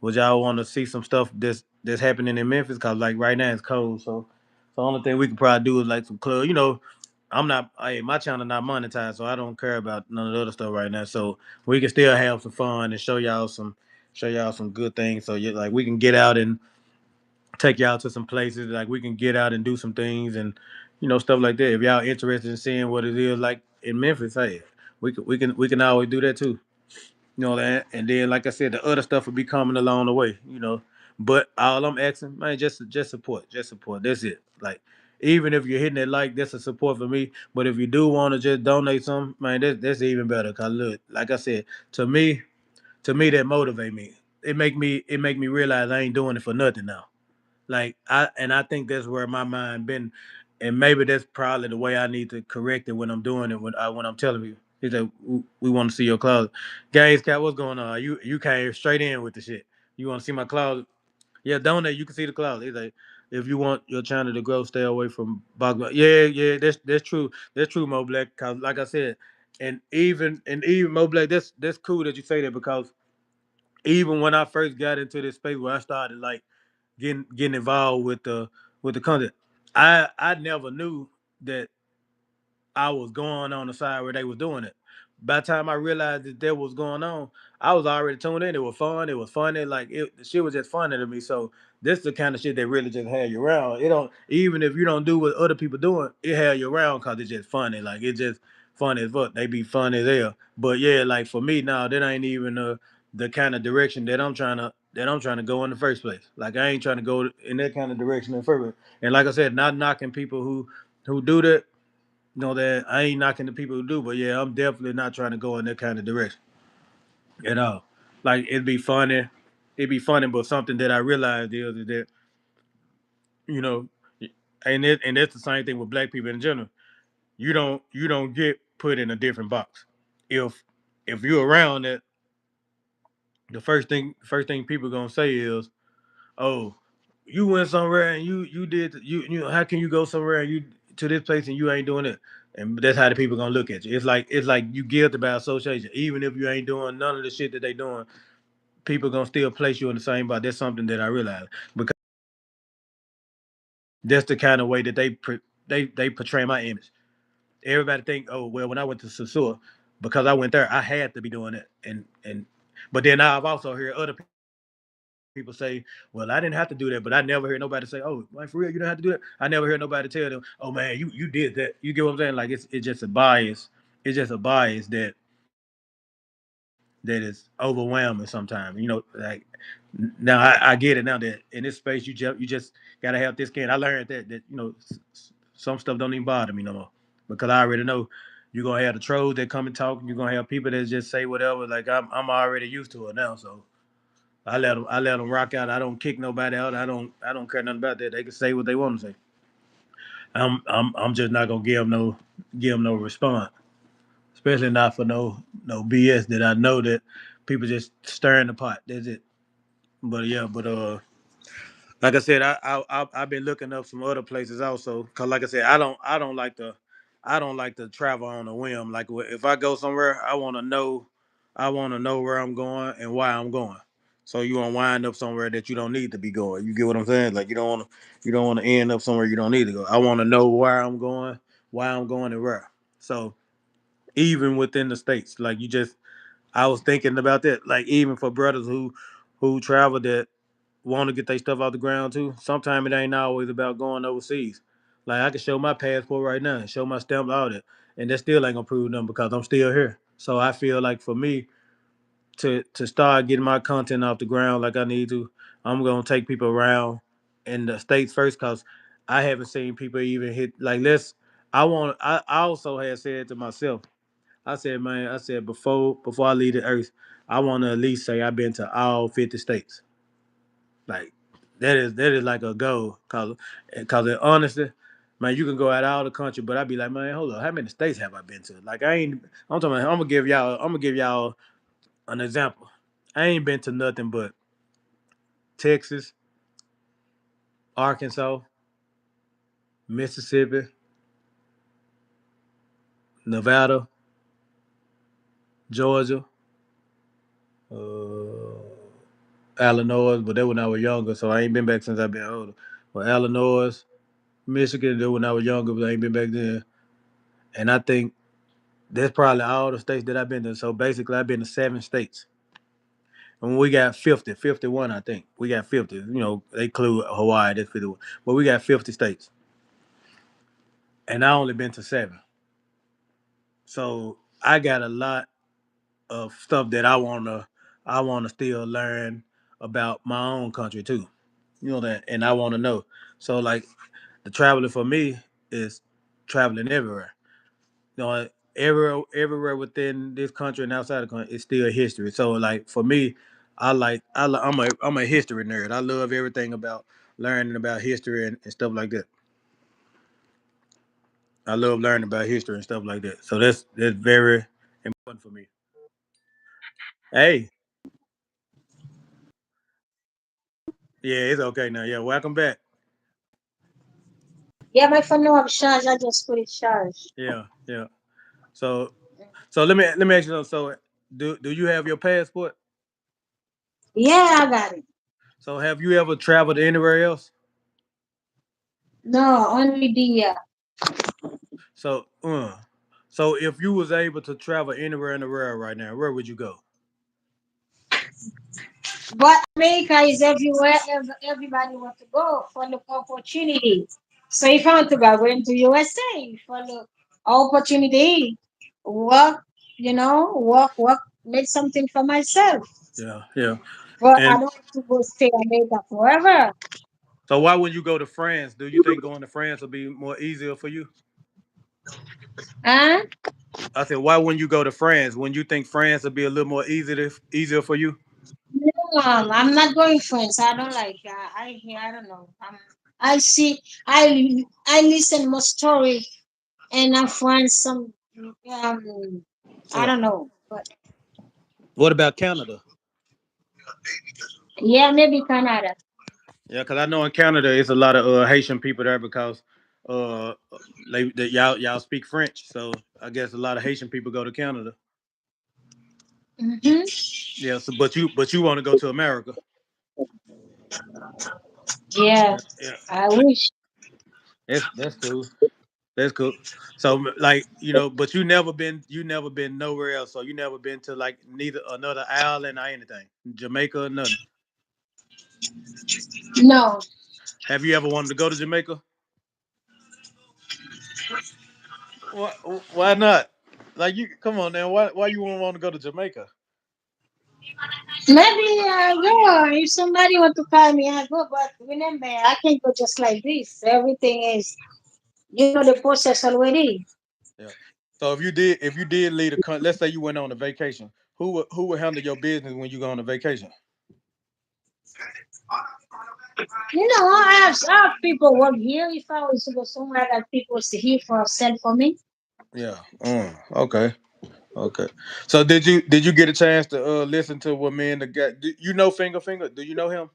A: Would y'all want to see some stuff that's happening in Memphis? Cause like right now it's cold, so the only thing we could probably do is like some club. I'm not. My channel not monetized, so I don't care about none of the other stuff right now. So we can still have some fun and show y'all some good things. So like we can get out take y'all to some places like we can get out and do some things and stuff like that. If y'all interested in seeing what it is like in Memphis, hey, we can always do that too. You know that, and then like I said, the other stuff will be coming along the way. But all I'm asking, man, just support, just support. That's it. Like even if you're hitting it like that's a support for me. But if you do want to just donate some, man, that's even better. Cause look, like I said, to me, that motivate me. It make me realize I ain't doing it for nothing now. Like I think that's where my mind been, and maybe that's probably the way I need to correct it when I'm doing it. When I'm telling you, he said we want to see your closet. Games cat, what's going on? You came straight in with the shit. You want to see my closet? Yeah, donate. You can see the closet. He's like, if you want your channel to grow, stay away from Bogman. Yeah, yeah, that's true. That's true, Mo Black. Cause like I said, and even Mo Black, that's cool that you say that because even when I first got into this space where I started like getting involved with the content. I never knew that I was going on the side where they was doing it. By the time I realized that was going on, I was already tuned in. It was fun. It was funny. Like the shit was just funny to me. So this the kind of shit that really just had you around. It don't even if you don't do what other people doing, it had you around because it's just funny. Like it's just funny as fuck. They be funny as hell. But yeah, like for me now, that ain't even the kind of direction that I'm trying to go in the first place. Like I ain't trying to go in that kind of direction in the first place. And like I said, not knocking people who do that, that I ain't knocking the people who do, but yeah, I'm definitely not trying to go in that kind of direction at all. Like it'd be funny, but something that I realized is that you know, and that's the same thing with black people in general. You don't get put in a different box. If if you're around that, the first thing people gonna say is, oh, you went somewhere and you did how can you go somewhere and you to this place and you ain't doing it? And that's how the people gonna look at you. It's like you guilty by association. Even if you ain't doing none of the shit that they doing, people gonna still place you in the same box. That's something that I realized because that's the kind of way that they portray my image. Everybody think, oh well, when I went to Sasua, because I went there, I had to be doing it. And but then I've also heard other people say, well, I didn't have to do that, but I never hear nobody say, oh, like for real, you don't have to do that. I never hear nobody tell them, oh man, you did that. You get what I'm saying? Like it's just a bias. It's just a bias that is overwhelming sometimes. Like now I get it now that in this space you just gotta have this skin. I learned that some stuff don't even bother me no more because I already know you're gonna have the trolls that come and talk. You're gonna have people that just say whatever. Like I'm already used to it now, so I let them rock out. I don't kick nobody out. I don't care nothing about that. They can say what they want to say. I'm just not gonna give them no response, especially not for no BS that I know that people just stirring the pot. That's it. But yeah, but like I said, I've been looking up some other places also. Cause like I said, I don't like to travel on a whim. Like if I go somewhere, I want to know where I'm going and why I'm going. So you won't wind up somewhere that you don't need to be going. You get what I'm saying? Like you don't want to end up somewhere you don't need to go. I want to know where I'm going, why I'm going, and where. So even within the states, like I was thinking about that. Like even for brothers who travel that want to get their stuff off the ground too. Sometimes it ain't always about going overseas. Like I can show my passport right now, and show my stamp, all that, and that still ain't gonna prove nothing because I'm still here. So I feel like for me to start getting my content off the ground like I need to, I'm gonna take people around in the states first because I haven't seen people even hit like let's. I also had said to myself, I said, man, I said before I leave the earth, I want to at least say I've been to all 50 states. Like that is like a goal, cause in honesty, man, you can go out all the country, but I'd be like, man, hold on, how many states have I been to? Like I ain't. I'm talking. I'm gonna give y'all an example. I ain't been to nothing but Texas, Arkansas, Mississippi, Nevada, Georgia, uh, Illinois, but that when I was younger, so I ain't been back since I've been older. But Illinois, Michigan, that when I was younger, but I ain't been back then. And I think that's probably all the states that I've been to. So basically, I've been to 7 states. And we got 50, 51, I think. We got 50. You know, they include Hawaii, that's 51. But we got 50 states. And I only been to 7. So I got a lot of stuff that I wanna still learn about my own country too. You know that, and I wanna know. So like the traveling for me is traveling everywhere. You know, everywhere within this country and outside the country is still history. So like for me, I'm a history nerd. I love everything about learning about history and stuff like that. I love learning about history and stuff like that. So that's very important for me. Hey, yeah, it's okay now. Yeah, welcome back.
B: Yeah, my phone no have charge. I just put it charge.
A: Yeah, yeah. So let me ask you something. So do you have your passport?
B: Yeah, I got it.
A: So have you ever traveled anywhere else?
B: No, only the
A: So so if you was able to travel anywhere in the world right now, where would you go?
B: but America is everywhere. Everybody want to go for the opportunity. So if I want to go, I'm going to USA for the opportunity. Work, work, make something for myself.
A: Yeah, yeah.
B: But I
A: And
B: don't want to go stay in America forever.
A: so why would you go to France? Do you think going to France would be more easier for you?
B: Huh?
A: I said, why wouldn't you go to France? When you think France would be a little more easier for you?
B: No, I'm not going friends. I don't like. I don't know. I see. I listen more story and I find some. Um, I
A: Yeah.
B: don't know, but
A: What about Canada?
B: yeah, maybe Canada.
A: Yeah, because I know in Canada it's a lot of Haitian people there because uh y'all speak French, so I guess a lot of Haitian people go to Canada.
B: Hmm.
A: Yeah, so but you want to go to America?
B: Yeah,
A: Yeah, yeah.
B: I wish.
A: That's cool. That's cool. So like but you never been nowhere else. So you never been to like neither another island or anything, Jamaica or nothing.
B: No,
A: Have you ever wanted to go to Jamaica? Why, why not? Like you come on now. Why you won't want to go to Jamaica?
B: maybe I go. If somebody want to call me, I go. But remember, I can't go just like this. Everything is, the process already.
A: Yeah. So if you did leave a country, let's say you went on a vacation, who would handle your business when you go on a vacation?
B: I have people work here. If I was to go somewhere, that people stay here for sell for me.
A: Yeah. Okay. Okay. So did you get a chance to listen to what me and the guy? Do you know Finger? Do you know him?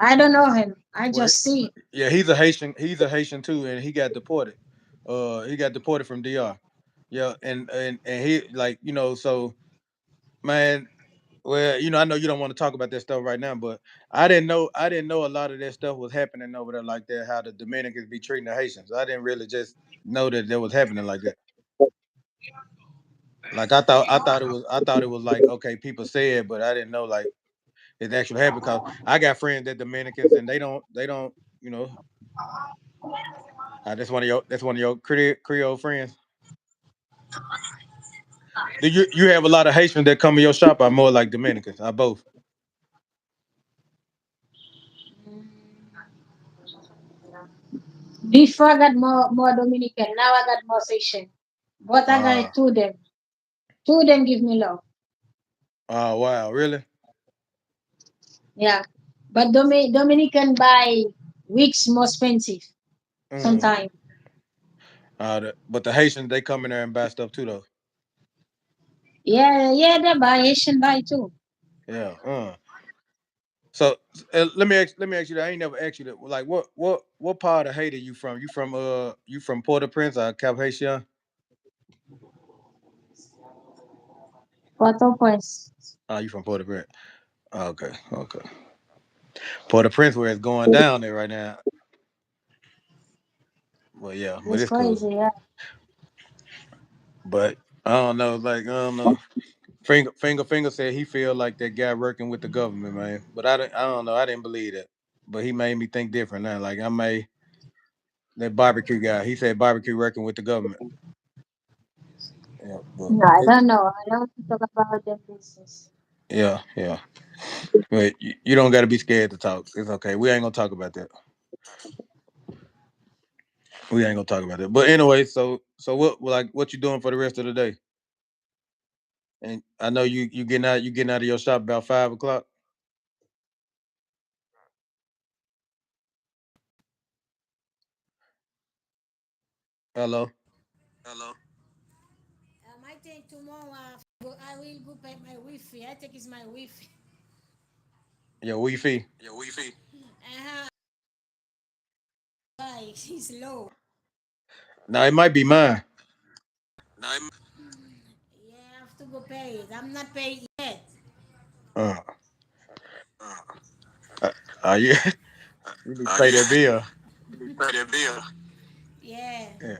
B: I don't know him. I
A: Well,
B: just see.
A: yeah, he's a Haitian. He's a Haitian too, and he got deported. He got deported from DR. Yeah, and he like so man. Well, I know you don't want to talk about that stuff right now, but I didn't know a lot of that stuff was happening over there like that. How the Dominicans be treating the Haitians. I didn't really just know that was happening like that. Like I thought it was like okay, people say it, but I didn't know like it actually happened because I got friends that Dominicans and they don't you know that's one of your Creole friends. Do you have a lot of Haitians that come to your shop? Are more like Dominicans? I both.
B: Before I got more Dominican. Now I got more Haitian. But I got
A: Uh
B: it to them. Two of them give me love.
A: oh wow, really?
B: Yeah. But Dominican buy weeks more expensive
A: Mm.
B: sometimes.
A: But the Haitians they come in there and buy stuff too though.
B: Yeah, yeah, they buy Haitian buy too.
A: Yeah. So let me ask you that. I ain't never asked you that. Like what part of Haiti you from? You from Port-au-Prince or Cap Haitian?
B: Port-au-Prince.
A: Oh, you from Port-au-Prince. Okay, okay. Port-au-Prince where it's going down there right now. Well, yeah, but
B: It's
A: it's cool.
B: crazy, yeah.
A: But I don't know, like I don't know. Finger said he feel like that guy working with the government, man. But I don't know. I didn't believe that. But he made me think different now. Like I may that barbecue guy. He said barbecue working with the government. Yeah, but
B: No, I don't know. I don't want to talk about the business.
A: yeah. But you don't got to be scared to talk. It's okay. We ain't gonna talk about that. We ain't gonna talk about that. But anyway, so what you doing for the rest of the day? And I know you getting out of your shop about 5 o'clock. Hello.
B: Hello. I think tomorrow I will go pay my Wi-Fi. I think it's my Wi-Fi.
A: Your Wi-Fi.
B: Your Wi-Fi. It's low.
A: No, it might be mine.
B: No, yeah, I have to go pay it. I'm not paid yet.
A: Uh,
B: Uh,
A: you you need to pay
B: yeah.
A: that bill.
B: You pay that bill. Yeah.
A: Yeah.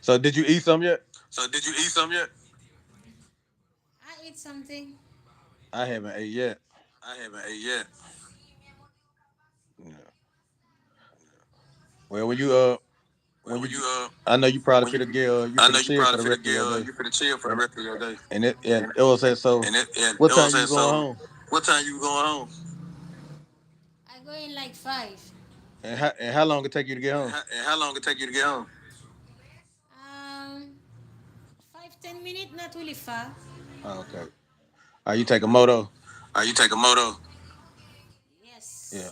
A: So did you eat some yet?
B: So did you eat some yet? I ate something.
A: I haven't ate yet.
B: I haven't ate yet.
A: Yeah. Well, when
B: Well,
A: you
B: when
A: get,
B: you
A: I know you probably
B: when you
A: fit get you
B: I
A: finna
B: know you
A: chill for
B: probably
A: the
B: finna
A: rest of
B: get
A: your day.
B: you finna chill for the
A: And
B: rest of your day.
A: and it was said so.
B: And
A: What
B: it
A: time
B: was
A: you
B: said
A: going
B: so.
A: home?
B: What time you going home? I go in like 5.
A: And how long it take you to get home?
B: And how long it take you to get home? Um, 5-10 minutes, not really far.
A: Oh, okay. You take a moto?
B: You take a moto?
A: Yeah.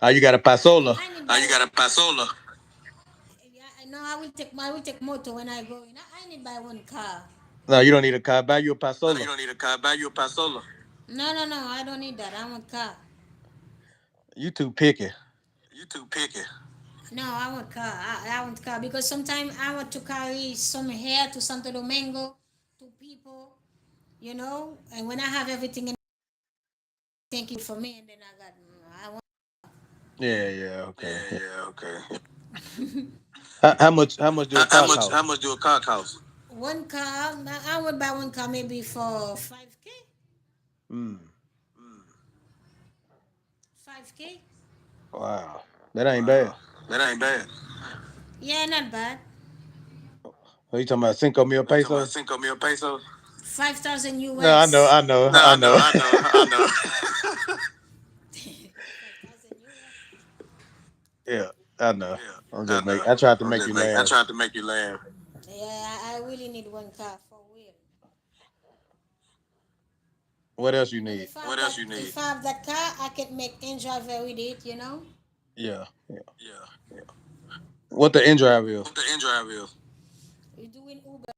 B: Yes.
A: You got a pasola?
B: I need. You got a pasola? Yeah, no, I will take moto when I go in. I need buy one car.
A: No, you don't need a car. Buy you a
B: No, you
A: pasola.
B: don't need a car. Buy you a pasola. No, I don't need that. I want car.
A: You too picky.
B: You too picky. No, I want car. I want car because sometimes I want to carry some hair to Santo Domingo to people, and when I have everything and thank you for me, and then I want.
A: Yeah. Okay. Yeah.
B: Yeah, okay.
A: How much do a car
B: How
A: cost?
B: much do a car cost? One car, I would buy one car maybe for 5K.
A: Mm.
B: 5K?
A: Wow. That ain't bad.
B: Wow. That ain't bad. Yeah, not bad.
A: Are you talking about Cinco Mil
B: Are you talking about
A: pesos?
B: 5,000 pesos? 5,000
A: No, I know,
B: US.
A: I know,
B: No,
A: I know.
B: I know. 5,000 US.
A: Yeah, I know.
B: Yeah,
A: I'm
B: I
A: just
B: know.
A: make. I tried to
B: I'm
A: make
B: just
A: you
B: making. I
A: laugh.
B: tried to make you laugh. Yeah, I really need one car for real.
A: What else you
B: And then
A: need?
B: if what else you need? If I have that car, I can make driver with it.
A: Yeah.
B: Yeah.
A: What the in drive is?
B: What the in drive is? You doing Uber?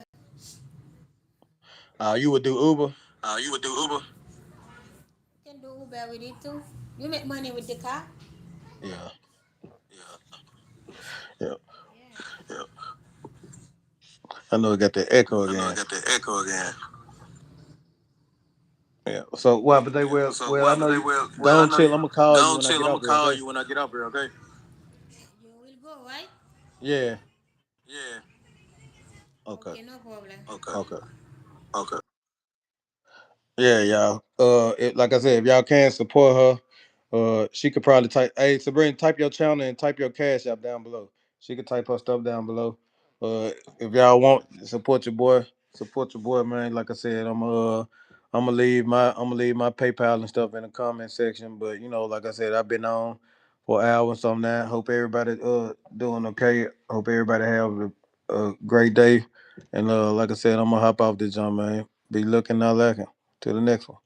A: You would do Uber?
B: You would do Uber? You can do Uber with it too. You make money with the car?
A: Yeah.
B: Yeah.
A: Yeah.
B: Yeah.
A: I know it got the echo
B: I know I
A: again.
B: got the echo again.
A: Yeah. So what? But they
B: Yeah.
A: will.
B: So
A: Well, I
B: what?
A: know
B: But they
A: you.
B: will. Well, I
A: Don't
B: know
A: chill.
B: you.
A: I'm gonna call you
B: Don't
A: when I
B: chill.
A: get
B: I'm
A: off
B: gonna
A: here.
B: call
A: Okay?
B: you when I get up here. Okay? You will go, right?
A: Yeah.
B: Yeah.
A: Okay.
B: Okay, no problem. Okay.
A: Okay.
B: Okay.
A: Yeah, y'all. Like I said, if y'all can support her, she could probably type. Hey, Sabrina, type your channel and type your cash app down below. She could type her stuff down below. If y'all want support your boy, man. Like I said, I'm gonna leave my PayPal and stuff in the comment section. But like I said, I've been on for an hour or something now. Hope everybody doing okay. Hope everybody have a great day. And like I said, I'm gonna hop off this jump, man. Be looking, not lacking. To the next one.